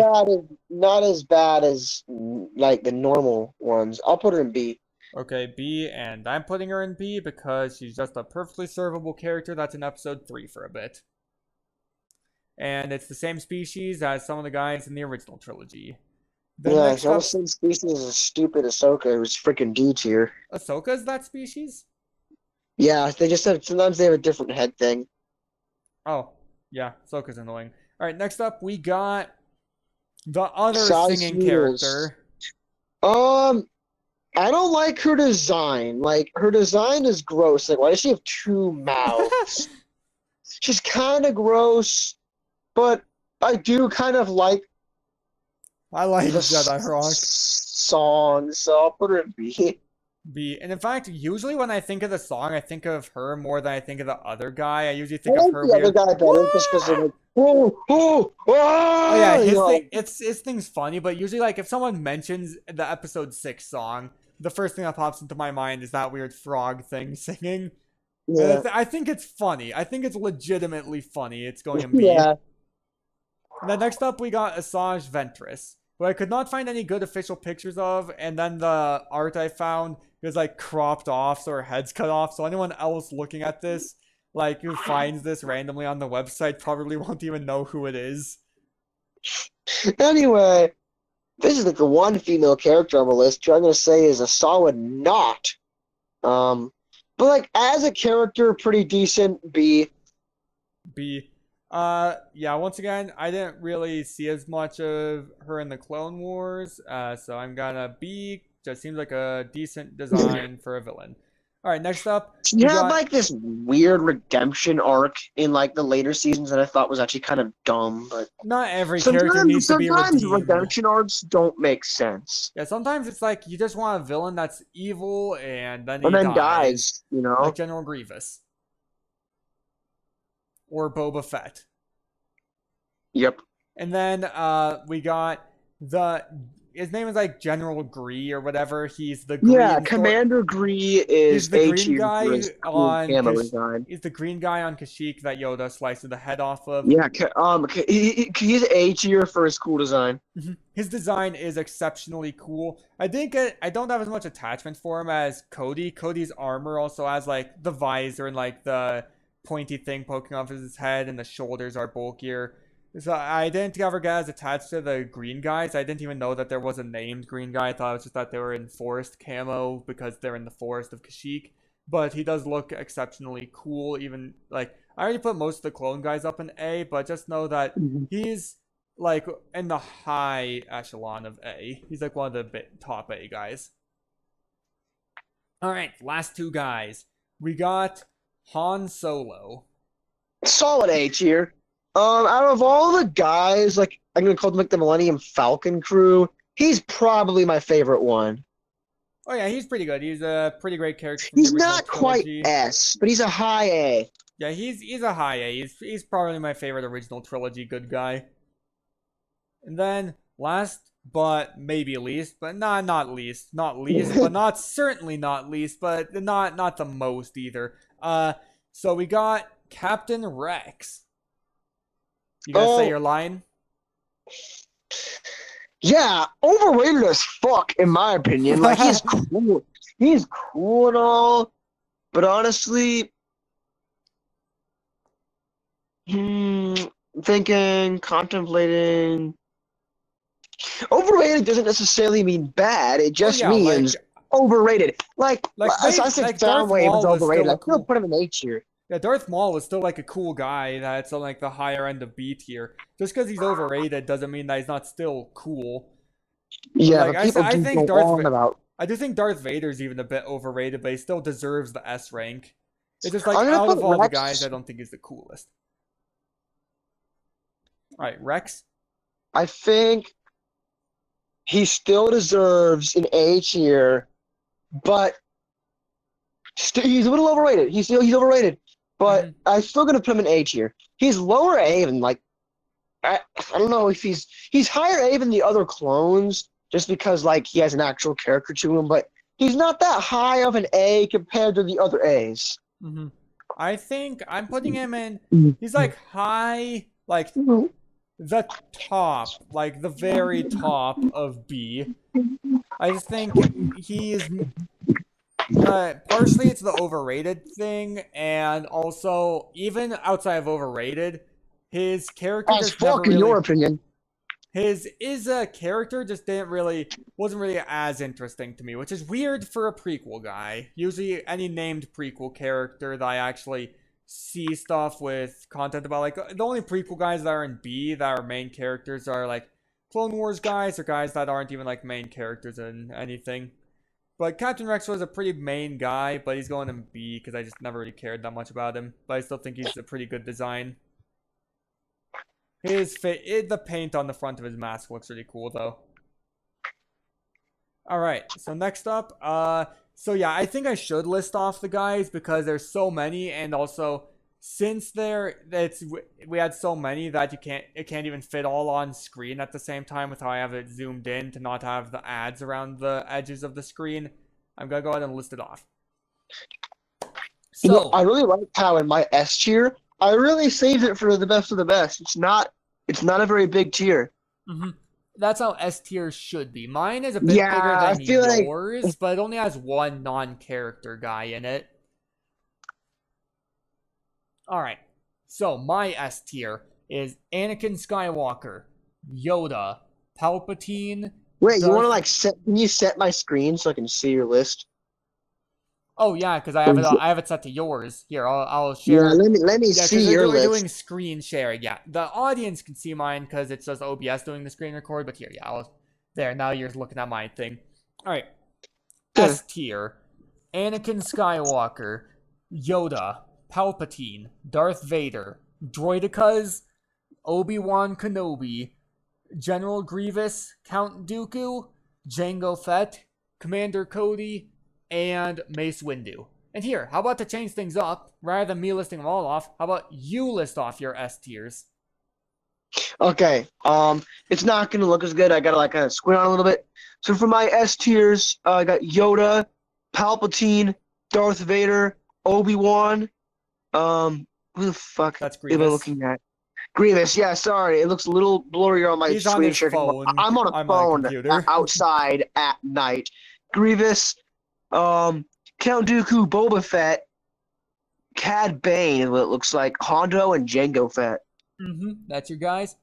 Not as bad as like the normal ones. I'll put her in B. Okay, B, and I'm putting her in B because she's just a perfectly servable character that's in episode 3 for a bit. And it's the same species as some of the guys in the original trilogy. Yeah, it's almost the same species as stupid Ahsoka, who's freaking D tier. Ahsoka's that species? Yeah, they just said sometimes they have a different head thing. Oh, yeah, Ahsoka's annoying. Alright, next up we got The other Size singing noodles. character. I don't like her design. Like, her design is gross. Like, why does she have two mouths? She's kind of gross, but I do kind of like I like the Jedi Rock. song, so I'll put her in B. B. And in fact, usually when I think of the song, I think of her more than I think of the other guy. I usually I think of like her the other weird. guy better just because they're like, Oh yeah, you his know. thing. His thing's funny, but usually like if someone mentions the episode 6 song, the first thing that pops into my mind is that weird frog thing singing. And Yeah, I think it's funny. I think it's legitimately funny. It's going in B. yeah. And then next up, we got Asajj Ventress, who I could not find any good official pictures of. And then the art I found was like cropped off, so her head's cut off. So anyone else looking at this, like who finds this randomly on the website, probably won't even know who it is. Anyway, this is like the one female character on the list who I'm gonna say is a solid not. Um, but like as a character, pretty decent B. B. Yeah, once again, I didn't really see as much of her in the Clone Wars, so I'm gonna B. Just seems like a decent design for a villain. All right, next up, She we had got like this weird redemption arc in like the later seasons that I thought was actually kind of dumb, but not every character sometimes needs to be sometimes redeemed. redemption arcs don't make sense. Yeah, sometimes it's like you just want a villain that's evil and then And he then dies, dies, you like know? General Grievous or Boba Fett. Yep. And then we got the his name is like General Gree or whatever. He's the Yeah, green store. Commander Gree He's is the A green tier for guy his cool on camo design. He's the green guy on Kashyyyk that Yoda sliced the head off of. Yeah, he's A tier for his cool design. His design is exceptionally cool. I think I don't have as much attachment for him as Cody. Cody's armor also has like the visor and like the pointy thing poking off his head, and the shoulders are bulkier. So I didn't ever get as attached to the green guys. I didn't even know that there was a named green guy. I thought it was just that they were in forest camo because they're in the forest of Kashyyyk. But he does look exceptionally cool. Even like I already put most of the clone guys up in A, but just know that he's like in the high echelon of A. He's like one of the top A guys. All right, last two guys. We got Han Solo. Solid A tier. Out of all the guys, like I'm gonna call them like the Millennium Falcon crew, he's probably my favorite one. Oh yeah, he's pretty good. He's a pretty great character from the He's original not quite trilogy. S, but he's a high A. Yeah, he's a high A. He's probably my favorite original trilogy good guy. And then last but maybe least, but not least, but not certainly not least, but not the most either. So we got Captain Rex. You gotta say your line? Yeah, overrated as fuck, in my opinion. Like, he's cool. He's cool and all, but honestly, thinking, contemplating. Overrated doesn't necessarily mean bad. It just means overrated. Like I said, Soundwave is overrated. I still put him in A tier. Yeah, Darth Maul is still like a cool guy that's on like the higher end of B tier. Just because he's overrated doesn't mean that he's not still cool. Yeah, like, but people I do think go on about. I do think Darth Vader's even a bit overrated, but he still deserves the S rank. It's just like out of all the guys, I don't think he's the coolest. All right, Rex. I think he still deserves an A tier, but he's a little overrated. He's overrated, but I'm still gonna put him in A tier. He's lower A than like I don't know if he's higher A than the other clones just because like he has an actual character to him, but he's not that high of an A compared to the other A's. I think I'm putting him in. He's like high, like the top, like the very top of B. I just think he is. Partially, it's the overrated thing, and also even outside of overrated, his character just never really. In your opinion, his character just wasn't really as interesting to me, which is weird for a prequel guy. Usually, any named prequel character that I actually see stuff with content about, like the only prequel guys that are in B that are main characters are like Clone Wars guys are guys that aren't even like main characters in anything. But Captain Rex was a pretty main guy, but he's going in B because I just never really cared that much about him. But I still think he's a pretty good design. The paint on the front of his mask looks really cool though. All right, so next up, so yeah, I think I should list off the guys because there's so many, and also since we had so many that it can't even fit all on screen at the same time with how I have it zoomed in to not have the ads around the edges of the screen. I'm gonna go ahead and list it off. So I really like how in my S tier, I really saved it for the best of the best. It's not a very big tier. Mm-hmm. That's how S tier should be. Mine is a bit bigger than yours, but it only has one non-character guy in it. Alright, so my S tier is Anakin Skywalker, Yoda, Palpatine. Wait, you want to can you set my screen so I can see your list? Oh yeah, because I have it set to yours. Here, I'll share. Yeah, let me see your list. We're doing screen sharing. Yeah, the audience can see mine because it's just OBS doing the screen record. But here, yeah, there. Now you're looking at my thing. All right, S tier: Anakin Skywalker, Yoda, Palpatine, Darth Vader, Droidekas, Obi-Wan Kenobi, General Grievous, Count Dooku, Jango Fett, Commander Cody, and Mace Windu. And here, how about to change things up, rather than me listing them all off, how about you list off your S tiers? Okay, it's not gonna look as good. I gotta kind of squint on a little bit. So for my S tiers, I got Yoda, Palpatine, Darth Vader, Obi-Wan. Who the fuck That's Grievous. am I looking at? Grievous, yeah, sorry. It looks a little blurrier on my screen share. I'm on a phone outside at night. Grievous, Count Dooku, Boba Fett, Cad Bane is what it looks like, Hondo, and Jango Fett. That's your guys.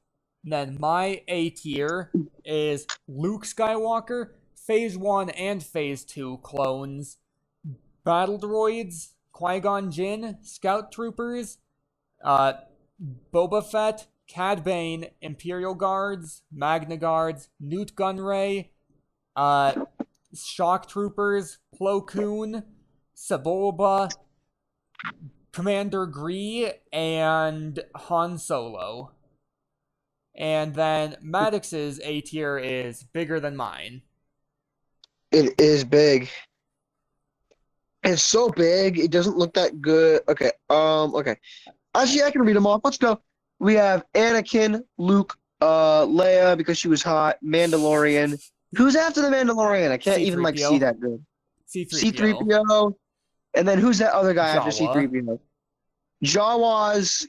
And then my A tier is Luke Skywalker, Phase 1 and Phase 2 clones, Battle Droids, Qui-Gon Jinn, Scout Troopers, Boba Fett, Cad Bane, Imperial Guards, Magna Guards, Newt Gunray, Shock Troopers, Plo Koon, Sebulba, Commander Gree, and Han Solo. And then Maddox's A tier is bigger than mine. It is big. It's so big, it doesn't look that good. Okay, okay. Actually, I can read them off. Let's go. We have Anakin, Luke, Leia because she was hot, Mandalorian. Who's after the Mandalorian? I can't even see that good. C-3PO. And then who's that other guy after C-3PO? Jawas,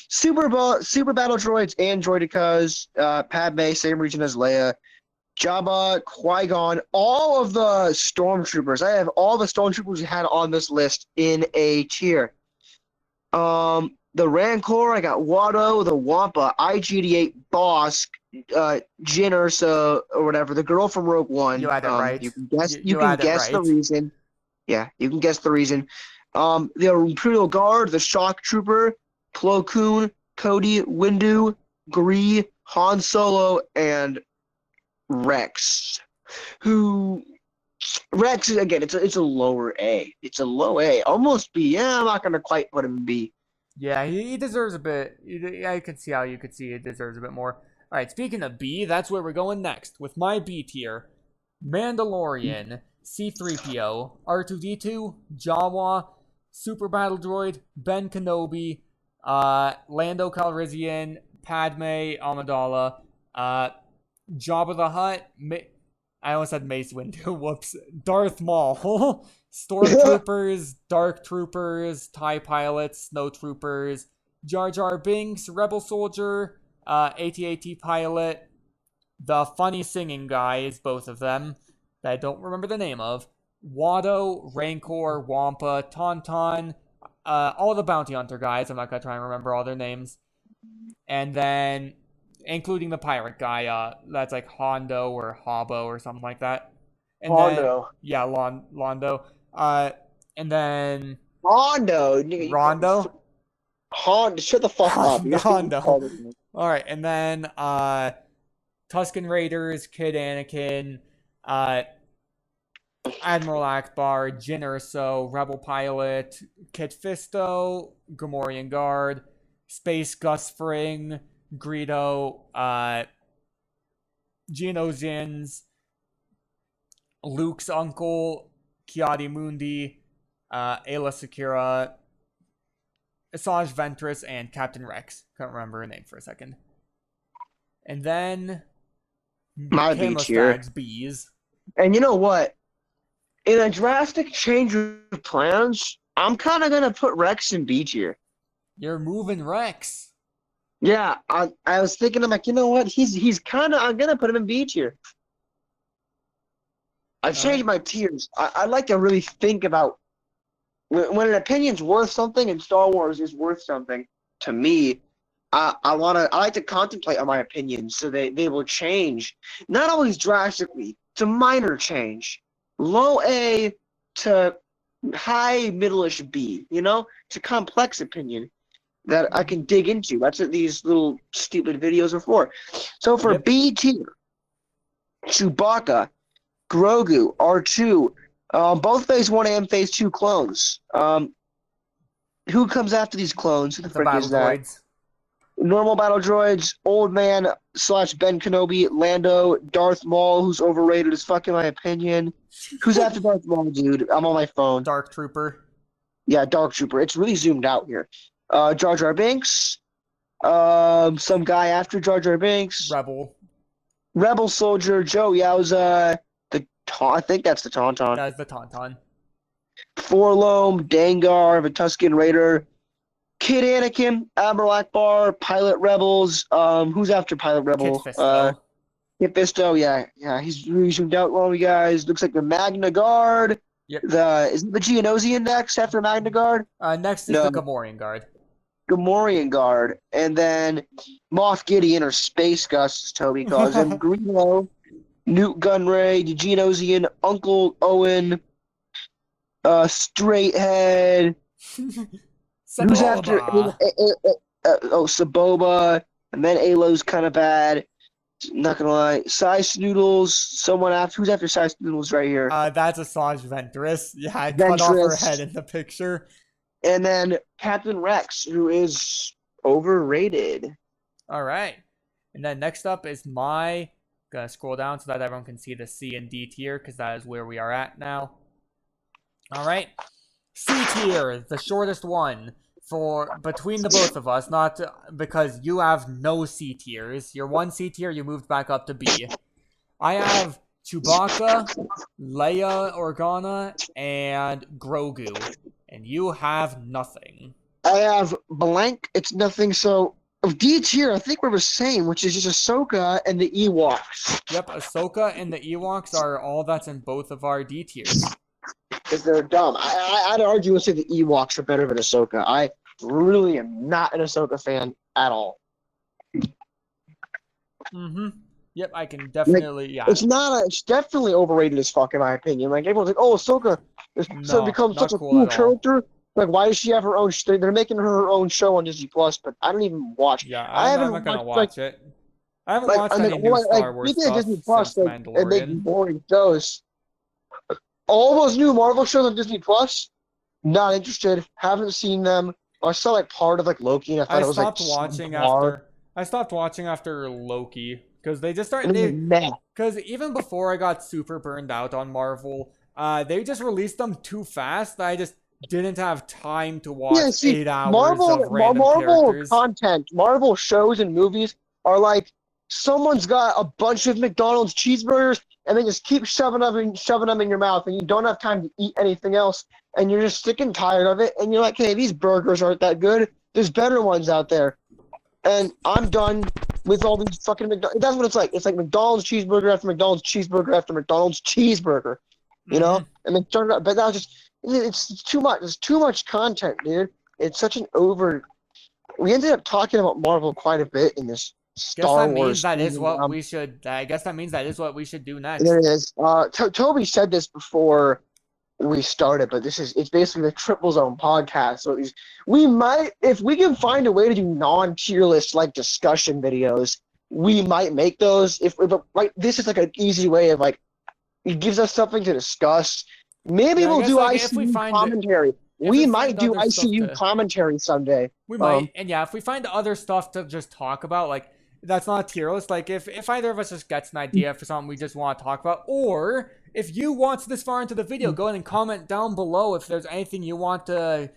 Super Battle Droids and Droidekas, Padme, same region as Leia, Jabba, Qui-Gon, all of the Stormtroopers. I have all the Stormtroopers we had on this list in A tier. The Rancor, I got Watto, the Wampa, IG-88, Bosk, Jyn Erso, or whatever, the girl from Rogue One. You had it right. You can guess the reason. Yeah, you can guess the reason. The Imperial Guard, the Shock Trooper, Plo Koon, Cody, Windu, Gree, Han Solo, and Rex. Rex is, again, it's a lower A. It's a low A, almost B. Yeah, I'm not gonna quite put him in B. Yeah, he deserves a bit. I could see how you could see it deserves a bit more. All right, speaking of B, that's where we're going next with my B tier: Mandalorian, C-3PO, R2-D2, Jawa, Super Battle Droid, Ben Kenobi, Lando Calrissian, Padme Amidala, Jabba the Hutt. I almost said Mace Windu. Whoops. Darth Maul. Stormtroopers, Dark Troopers, TIE Pilots, Snow Troopers, Jar Jar Binks, Rebel Soldier, AT-AT Pilot, the funny singing guys, both of them, that I don't remember the name of, Watto, Rancor, Wampa, Tauntaun, all the Bounty Hunter guys. I'm not going to try and remember all their names. And then, including the pirate guy, that's like Hondo or Habbo or something like that. And Hondo. Then, yeah, Londo. And then... Rondo. Hondo, shut the fuck up. Hondo. Alright, and then, Tusken Raiders, Kid Anakin, Admiral Akbar, Jyn Erso, Rebel Pilot, Kit Fisto, Gamorrean Guard, Space Gus Fring, Greedo, Geonosians, Luke's uncle, Kiadi Mundi, Ayla Secura, Asajj Ventress, and Captain Rex. Can't remember her name for a second. And then My Camo B tier. Stag's Bees. And you know what? In a drastic change of plans, I'm kind of gonna put Rex in B tier. You're moving Rex. Yeah, I was thinking, I'm like, you know what? He's kind of. I'm gonna put him in B tier. I changed my tiers. I like to really think about when an opinion's worth something, and Star Wars is worth something to me. I like to contemplate on my opinions so they will change, not always drastically. It's a minor change, low A to high middle-ish B. It's a complex opinion that I can dig into. That's what these little stupid videos are for. So for B tier, Chewbacca, Grogu, R2, both Phase 1 and Phase 2 clones. Who comes after these clones? Who the frick is that? Droids. Normal battle droids, Old Man / Ben Kenobi, Lando, Darth Maul, who's overrated as fuck in my opinion. Who's after Darth Maul, dude? I'm on my phone. Dark Trooper. Yeah, Dark Trooper. It's really zoomed out here. Jar Jar Binks. Some guy after Jar Jar Binks. Rebel Soldier, Joe Yowza. I think that's the Tauntaun. That's the Tauntaun. Forlome, Dengar, the Tusken Raider. Kid Anakin, Admiral Akbar, Pilot Rebels. Who's after Pilot Rebel? Kit Fisto. Kit Fisto, yeah. He's really zoomed out on you guys. Looks like the Magna Guard. Yep. Isn't the Geonosian next after Magna Guard? Next is the Gamorrean Guard. Gamorrean Guard. And then Moff Gideon, or Space Gus, as Toby calls him. Greedo, Newt Gunray, the Geonosian, Uncle Owen, Straight Head. Who's after? Saboba, and then Alo's kind of bad. Not gonna lie. Size Noodles. Someone after. Who's after Size Noodles right here? That's Asajj Ventress. Yeah, I cut off her head in the picture. And then Captain Rex, who is overrated. All right. And then next up is gonna scroll down so that everyone can see the C and D tier, because that is where we are at now. All right. C tier, the shortest one for between the both of us, not because you have no C tiers. You're one C tier, you moved back up to B. I have Chewbacca, Leia Organa, and Grogu, and you have nothing. I have blank. It's nothing. So D tier, I think we're the same, which is just Ahsoka and the Ewoks. Yep, Ahsoka and the Ewoks are all that's in both of our D tiers. Because they're dumb. I'd argue and say the Ewoks are better than Ahsoka. I really am not an Ahsoka fan at all. Yep, I can definitely, yeah. It's definitely overrated as fuck in my opinion. Like, everyone's like, oh, Ahsoka becomes such a cool character. Like, why does she have her own they're making her own show on Disney Plus, but I don't even watch it. Yeah, I'm not gonna watch it. I haven't watched any new Star Wars stuff Disney Plus, since Mandalorian. And making boring shows. All those new Marvel shows on Disney Plus, not interested. Haven't seen them. I saw like part of like Loki, and I thought it was like I stopped watching after Loki because they just started. Because even before I got super burned out on Marvel, they just released them too fast. I just didn't have time to watch 8 hours of random characters. Content, Marvel shows and movies are like someone's got a bunch of McDonald's cheeseburgers and they just keep shoving them in your mouth, and you don't have time to eat anything else, and you're just sick and tired of it, and you're like, hey, these burgers aren't that good. There's better ones out there. And I'm done with all these fucking McDonald's. That's what it's like. It's like McDonald's cheeseburger after McDonald's cheeseburger after McDonald's cheeseburger. You know? And then turn it up. But that was just, it's too much. There's too much content, dude. It's such an we ended up talking about Marvel quite a bit in this Star Wars. I guess that means that is what we should do next. There it is. Toby said this before we started, but it's basically the Triple Zone podcast. So we might, if we can find a way to do non-tier list like discussion videos, we might make those. But like this is like an easy way of like it gives us something to discuss. Maybe Yeah, I we'll guess do like if we ICU find commentary. if we We might find do other stuff ICU to commentary someday. we might, and yeah, if we find other stuff to just talk about, like that's not a tier list. Like if either of us just gets an idea for something we just want to talk about, or if you want this far into the video, go ahead and comment down below if there's anything you want to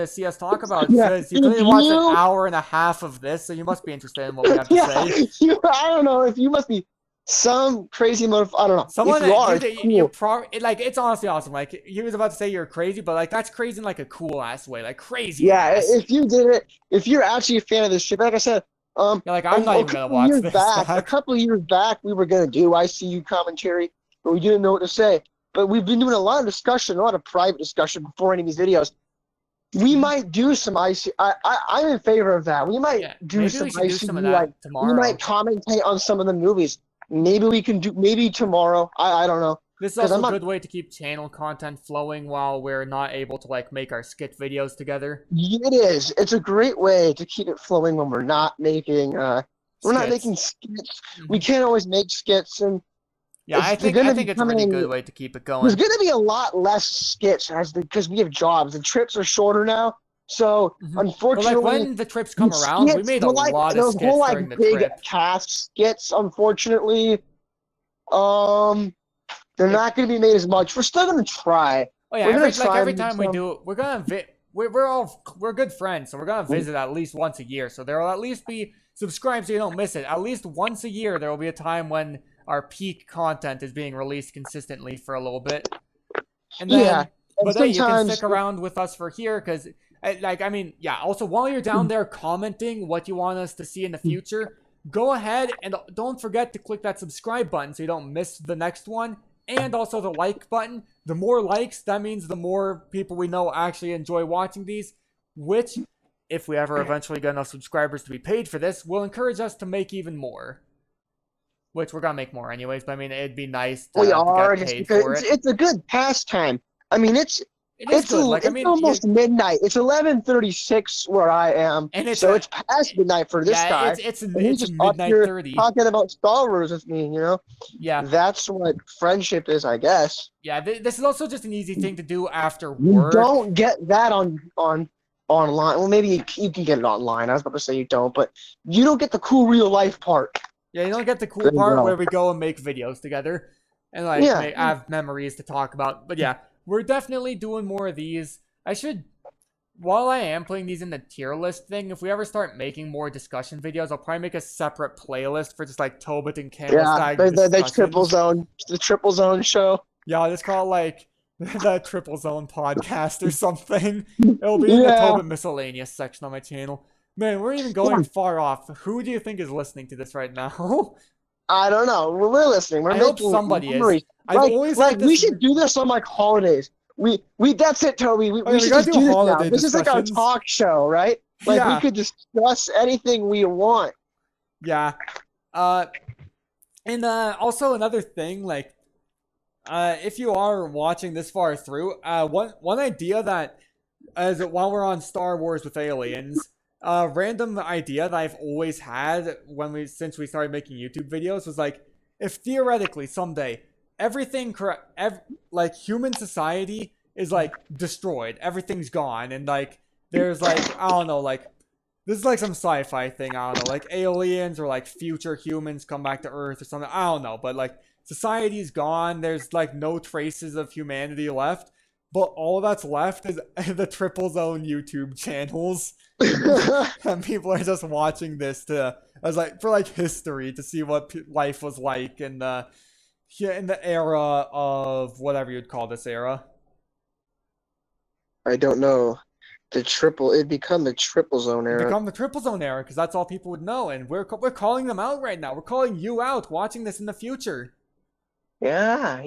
see us talk about. Yeah, Because you if clearly watched an you hour and a half of this, so you must be interested in what we have to yeah, say. I don't know if you must be some crazy motherfucker. I don't know. Someone If you that, are, dude, it's you cool. probably like it's honestly awesome. Like he was about to say you're crazy, but like that's crazy in like a cool ass way, like crazy Yeah, ass. if you did it, if you're actually a fan of this shit, like I said, You're like I'm not even gonna watch this. a Back. couple of years back, we were gonna do ICU commentary, but we didn't know what to say. But we've been doing a lot of discussion, a lot of private discussion before any of these videos. We might do some ICU. I'm in favor of that. We might Yeah, do maybe some we should do some of ICU. Like that we might tomorrow. commentate on some of the movies. Maybe we can do maybe tomorrow. I don't know. This is Because also I'm a not. good way to keep channel content flowing while we're not able to like make our skit videos together. It is. It's a great way to keep it flowing when we're not Skits. making skits. We Mhm. can't always make skits, and Yeah, I they're think going I to think be it's a really good coming. way to keep it There's going. going to be a lot less skits because we have jobs. The trips are shorter now, so But like unfortunately, when the trips the come around, we skits, made a lot of those whole skits like during the big trip. cast skits, unfortunately, um, they're Like not going to be made as much. We're still going to try. oh yeah, We're going to try every and make time we some. do it, we're gonna we're good friends, so we're gonna visit at least once a year. So there will at least be subscribe so you don't miss it. At least once a year, there will be a time when our peak content is being released consistently for a little bit, and Yeah, then and but hey, you can sometimes. stick around with us for here because like I mean yeah. Also, while you're down there commenting what you want us to see in the future, go ahead and don't forget to click that subscribe button so you don't miss the next one, and also the like button. The more likes, that means the more people we know actually enjoy watching these, which, if we ever eventually get enough subscribers to be paid for this, will encourage us to make even more. Which we're gonna make more anyways, but I mean, it'd be nice We to are get just paid because for it. it's a good pastime. I mean, It is good. Like, I it's mean, almost midnight. It's 11:36 where I am, and it's so it's past midnight for this yeah, guy, and he's it's just up midnight here 30. talking about Star Wars with me. Yeah, That's what friendship is, I guess. yeah. This is also just an easy thing to do after You work. don't get that on online. Well, maybe you can get it online. I was about to say you don't, but you don't get the cool real life part. Yeah, you don't get the cool There you part where go. we go and make videos together and like Yeah, have memories to talk about. But yeah, we're definitely doing more of these. I should, while I am putting these in the tier list thing, if we ever start making more discussion videos, I'll probably make a separate playlist for just like Tobit and Camo yeah. Stag The discussions. triple zone show. Yeah, I'll just call it like the Triple Zone podcast or something. It'll be in the Yeah. Tobit miscellaneous section on my channel. Man, we're even going far off. Who do you think is listening to this right now? I don't know. We're listening. We're I hope making somebody is. memories. I've always Like had we this. should do this on like holidays. We that's it, Toby. Oh, We yeah, we should gotta just do do this now. holiday This is like our discussions. talk show, right? Like we Yeah, could discuss anything we want. yeah. Uh, and also another thing, like, if you are watching this far through, one idea that, as while we're on Star Wars with aliens, random idea that I've always had since we started making YouTube videos was like, if theoretically someday everything like human society is like destroyed, everything's gone, and like there's like I don't know, like this is like some sci-fi thing, I don't know, like aliens or like future humans come back to Earth or something, I don't know, but like society's gone, there's like no traces of humanity left. But all that's left is the Triple Zone YouTube channels, and people are just watching this as like for like history to see what life was like in the era of whatever you'd call this era. I don't know. It'd become the triple zone It'd era. become the Triple Zone era because that's all people would know, and we're calling them out right now. We're calling you out watching this in the future. Yeah.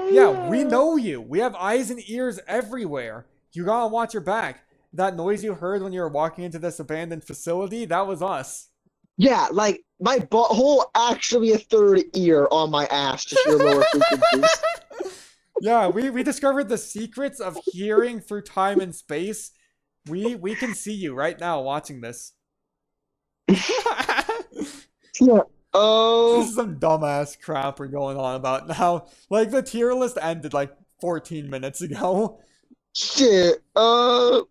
Yeah, we know you. We have eyes and ears everywhere. You gotta watch your back. That noise you heard when you were walking into this abandoned facility, that was us. Yeah, like my butthole actually a third ear on my ass to hear lower frequencies. Yeah, we discovered the secrets of hearing through time and space. We can see you right now watching this. Yeah. This is some dumbass crap we're going on about now. Like, the tier list ended like 14 minutes ago. Shit. I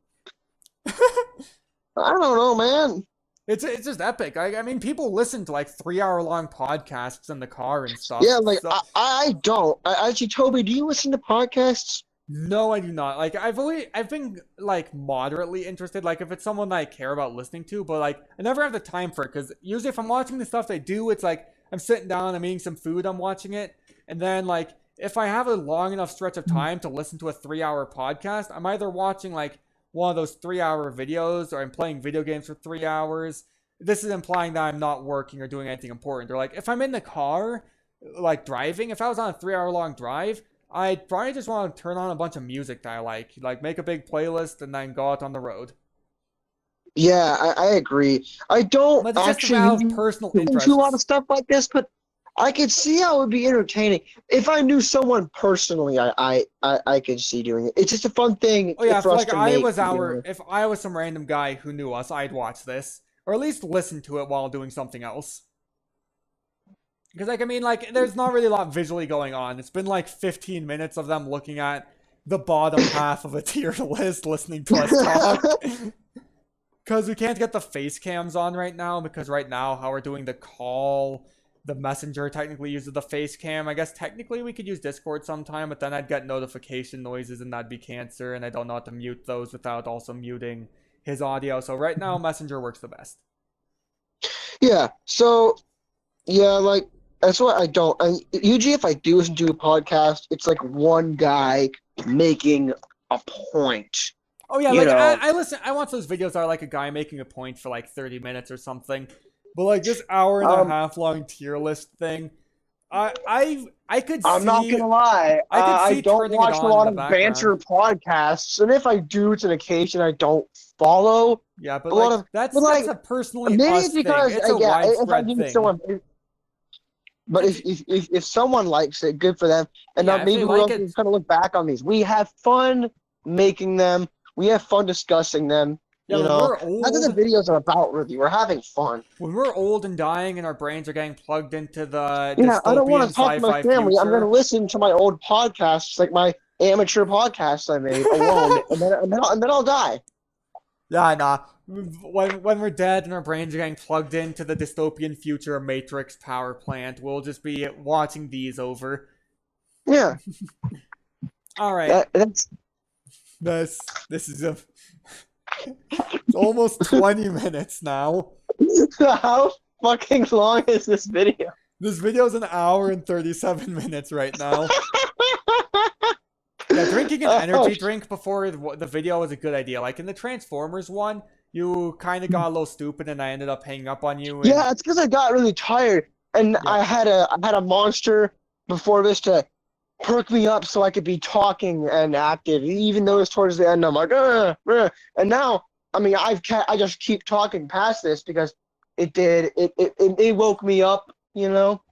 don't know, man. It's just epic. I mean, people listen to like 3 hour long podcasts in the car and stuff. Yeah, like So I don't. Actually, Toby, do you listen to podcasts? no, I do not. Like, I've been like moderately interested. Like, if it's someone that I care about listening to, but like I never have the time for it because usually if I'm watching the stuff they do, it's like I'm sitting down, I'm eating some food, I'm watching it, and then like if I have a long enough stretch of time to listen to a 3 hour podcast, I'm either watching like one of those 3 hour videos or I'm playing video games for 3 hours. This is implying that I'm not working or doing anything important. Or like if I'm in the car, like driving, if I was on a 3 hour long drive, I'd probably just want to turn on a bunch of music that I like make a big playlist and then go out on the road. Yeah, I agree. I don't But it's just a matter of actually personal do a lot of interests. stuff like this, but I could see how it would be entertaining if I knew someone personally. I could see doing it. It's just a fun thing Oh yeah, for us to make. if I was some random guy who knew us, I'd watch this or at least listen to it while doing something else. Because like I mean, like there's not really a lot visually going on. It's been like 15 minutes of them looking at the bottom half of a tier list, listening to us talk. Because we can't get the face cams on right now, because right now how we're doing the call, the messenger technically uses the face cam. I guess technically we could use Discord sometime, but then I'd get notification noises and that'd be cancer, and I don't know how to mute those without also muting his audio. So right now messenger works the best. Yeah. So yeah, like that's what I don't. Usually, if I do listen to a podcast, it's like one guy making a point. Oh yeah, You like know. I listen. I watch those videos that are like a guy making a point for like 30 minutes or something. But like this hour and a Um, half long tier list thing, I could I'm not see gonna lie. I don't turning it watch a on in lot the of background. banter podcasts, and if I do, it's an occasion I don't follow Yeah, but a lot like of. But that's like a personally maybe it's us thing. because It's a yeah, if I widespread do thing. someone, but If if someone likes it, good for them. And now yeah, if they maybe we like also it, kind of look back on these. We have fun making them. We have fun discussing them. yeah. You know, not that the Old, videos are about review. We're having fun. when we're old and dying, and our brains are getting plugged into the Yeah, I don't want dystopian to talk to my sci-fi family. I'm going to future. listen to my old podcasts, like my amateur podcasts I made alone, and then I'll die. Yeah, nah. When we're dead and our brains are getting plugged into the dystopian future Matrix power plant, we'll just be watching these over. Yeah, All right. that's This is a it's almost 20 minutes now. how fucking long is this video? This video's an hour and 37 minutes right now. Yeah, drinking an energy drink before the video was a good idea. Like in the Transformers one, you kind of got a little stupid and I ended up hanging up on you. And Yeah, it's because I got really tired, and yeah, I had a monster before this to perk me up so I could be talking and active. Even though it's towards the end, I'm like, and now I mean I just keep talking past this because it woke me up. You know,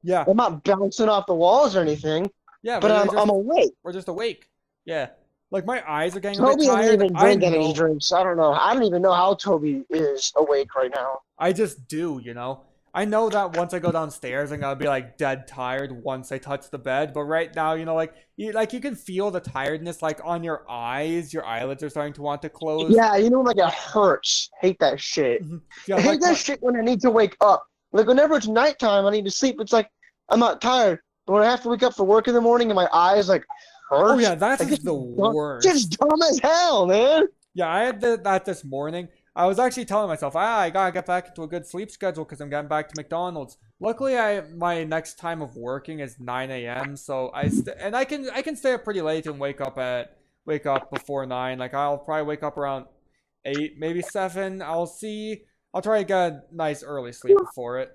yeah, I'm not bouncing off the walls or anything, yeah. but I'm awake. We're just awake. Yeah, like my eyes are getting a bit Toby doesn't tired. even I drink energy know. drinks. I don't know. I don't even know how Toby is awake right now. I just do, you know. I know that once I go downstairs, I'm gonna be like dead tired once I touch the bed. But right now, you know, like you can feel the tiredness like on your eyes. Your eyelids are starting to want to close. Yeah, you know, like it hurts. Hate that shit. Yeah, I hate like that shit when I need to wake up. Like whenever it's nighttime, I need to sleep. It's like I'm not tired. But when I have to wake up for work in the morning and my eyes like oh hurt, yeah, that like is it's the just worst. dumb as hell, man. Yeah, I had that this morning. I was actually telling myself, I gotta get back into a good sleep schedule because I'm getting back to McDonald's. Luckily, my next time of working is 9 a.m. So and I can stay up pretty late and wake up before 9. Like I'll probably wake up around 8, maybe 7. I'll see. I'll try to get a nice early sleep before it.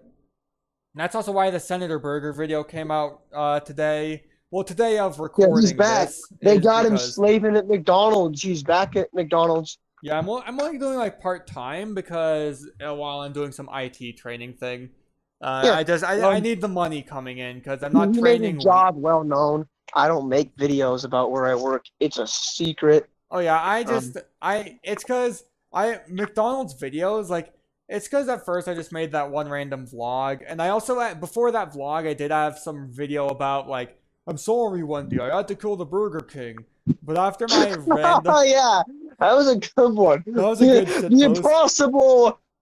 And that's also why the Senator Burger video came out today. Well, today of Yeah, he's recording back. this They is got him because slaving at McDonald's. He's back at McDonald's. yeah, I'm only doing like part time because while I'm doing some IT training thing, Yeah, I need the money coming in because I'm he not made his training. job well known. I don't make videos about where I work. It's a secret. Oh yeah, Um, it's because I McDonald's videos like It's because at first I just made that one random vlog, and I also before that vlog I did have some video about like I'm sorry Wendy, I had to kill the Burger King, but after my random Oh yeah, that was a good one. that was a good shit post.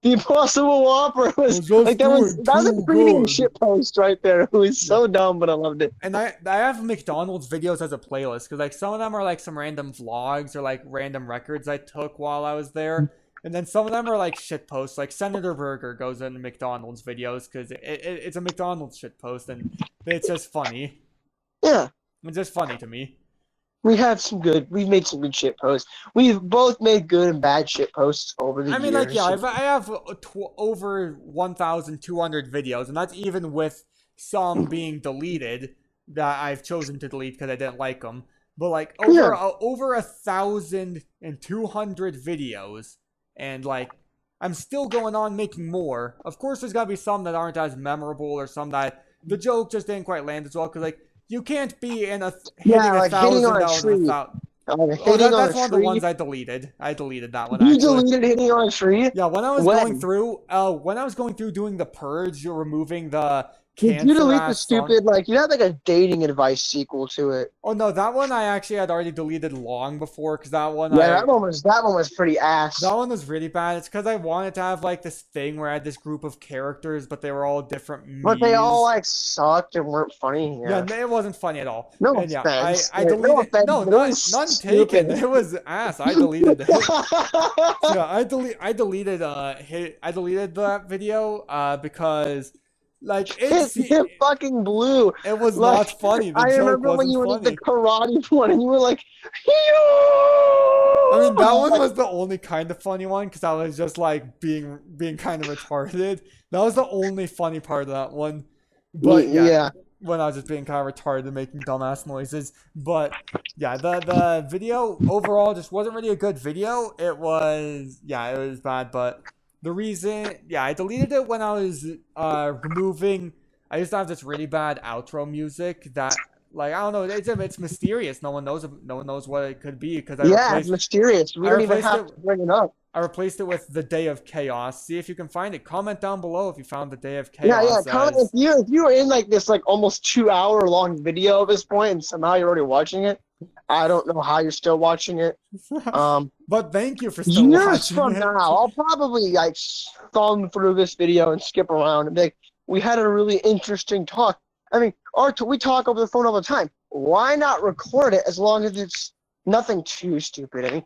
The Impossible Whopper was Was just like that was doing that was a too premium good. shit post right there. It was Yeah. so dumb, but I loved it. And I have McDonald's videos as a playlist because like some of them are like some random vlogs or like random records I took while I was there, and then some of them are like shit posts. Like Senator Burger goes into McDonald's videos because it's a McDonald's shit post and it's just funny. Yeah, It's just funny to me. we've made some good shit posts. We've both made good and bad shit posts over the I mean, like, years. yeah, I have over 1,200 videos, and that's even with some being deleted that I've chosen to delete because I didn't like them. But like Yeah. over 1,200 videos, and like I'm still going on making more. Of course, there's gotta be some that aren't as memorable or some that the joke just didn't quite land as well. Because like you can't be in Yeah, hitting a like hitting thousand on a dollars a tree. thousand. Oh, Hitting on a that's one of the tree. ones I deleted. I deleted that one You actually. deleted hitting on a tree? Yeah, When? when I was going through doing the purge, you're removing the Did you cancer delete the ass song. stupid, like, you had like a dating advice sequel to it? Oh no, that one I actually had already deleted long before because Yeah, that one was pretty ass. that one was really bad. It's because I wanted to have like this thing where I had this group of characters, but they were all different But they all me's. like sucked and weren't funny. Yeah, Yeah. it wasn't funny at all. No And yeah, offense. I No deleted. offense, No, but it was none taken. stupid. It was ass. I deleted it. So yeah, I deleted that video because like It fucking blew. it was not Like, funny. The I joke remember when wasn't you were the funny. karate one and you were like, I mean, that one like, was the only kind of funny one because I was just like being kind of retarded. That was the only funny part of that one. But yeah, yeah. when I was just being kind of retarded, making dumbass noises. But yeah, the video overall just wasn't really a good video. It was bad. But the reason, yeah, I deleted it when I was removing. I used to have this really bad outro music that like I don't know. It's mysterious. No one knows what it could be because Yeah, it's mysterious. We I don't even replaced have it. to bring it up. I replaced it with the Day of Chaos. See if you can find it. Comment down below if you found the Day of Yeah. Chaos Comment if as you were in like this like almost 2 hour long video at this point and somehow you're already watching it. I don't know how you're still watching it. But thank you for still Years watching from it. now, I'll probably like thumb through this video and skip around and be like, we had a really interesting talk. I mean, we talk over the phone all the time. Why not record it as long as it's nothing too stupid? I mean,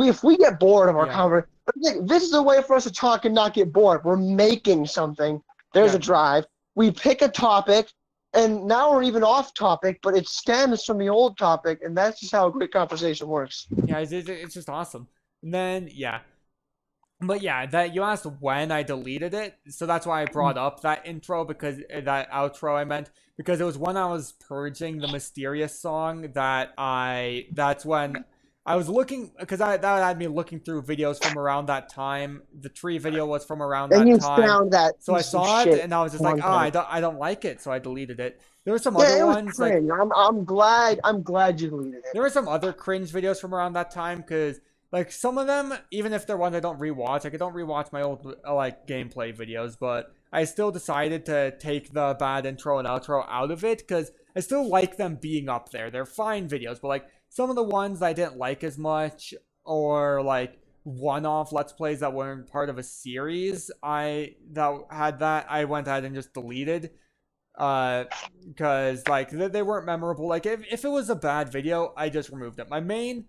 if we get bored of our Yeah. conversation, this is a way for us to talk and not get bored. We're making something. There's Yeah. a drive. We pick a topic, and now we're even off topic, but it stems from the old topic, and that's just how a great conversation works. Yeah, it's just awesome. And then yeah. But yeah, that you asked when I deleted it, so that's why I brought up that intro because that outro I meant because it was when I was purging the mysterious song that's when I was looking because that had me looking through videos from around that time. The tree video was from around And that you time. found that So I piece of saw it shit and I was just like, content. I don't like it, so I deleted it. There were some Yeah, other it was ones like cringe. I'm glad you deleted it. there were some other cringe videos from around that time because like some of them, even if they're ones I don't rewatch, like I don't rewatch my old like gameplay videos, but I still decided to take the bad intro and outro out of it because I still like them being up there. They're fine videos, but like some of the ones I didn't like as much or like one-off let's plays that weren't part of a series I went ahead and just deleted because like they weren't memorable. Like if it was a bad video, I just removed it. My main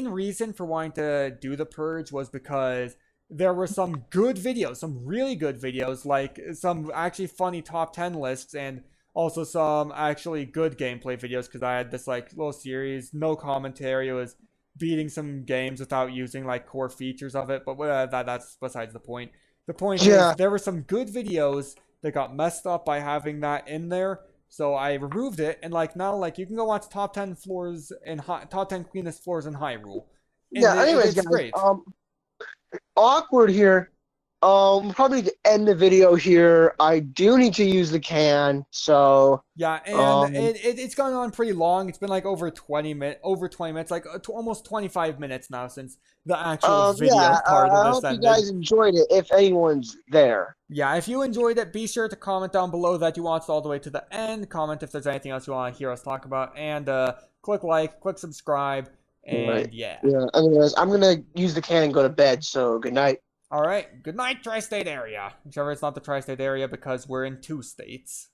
reason for wanting to do the purge was because there were some good videos, some really good videos, like some actually funny top 10 lists and also some actually good gameplay videos because I had this like little series, no commentary. It was beating some games without using like core features of it, but that's besides the point. The point is there were some good videos that got messed up by having that in there. So I removed it, and like now, like you can go watch top 10 floors in top 10 cleanest floors in Hyrule. And yeah. Anyways, it's guys, great. awkward here. Probably to end the video here. I do need to use the can, so Yeah, and it's gone on pretty long. It's been like over 20 minutes, like almost 25 minutes now since the actual video yeah. part of I this hope you ended. guys enjoyed it. If anyone's there. Yeah, if you enjoyed it, be sure to comment down below that you watched all the way to the end. Comment if there's anything else you want to hear us talk about, and click like, click subscribe, Right. and yeah. Yeah. Anyways, I'm gonna use the can and go to bed. So good night. All right, good night, tri-state area. Whichever it's not the tri-state area because we're in 2 states.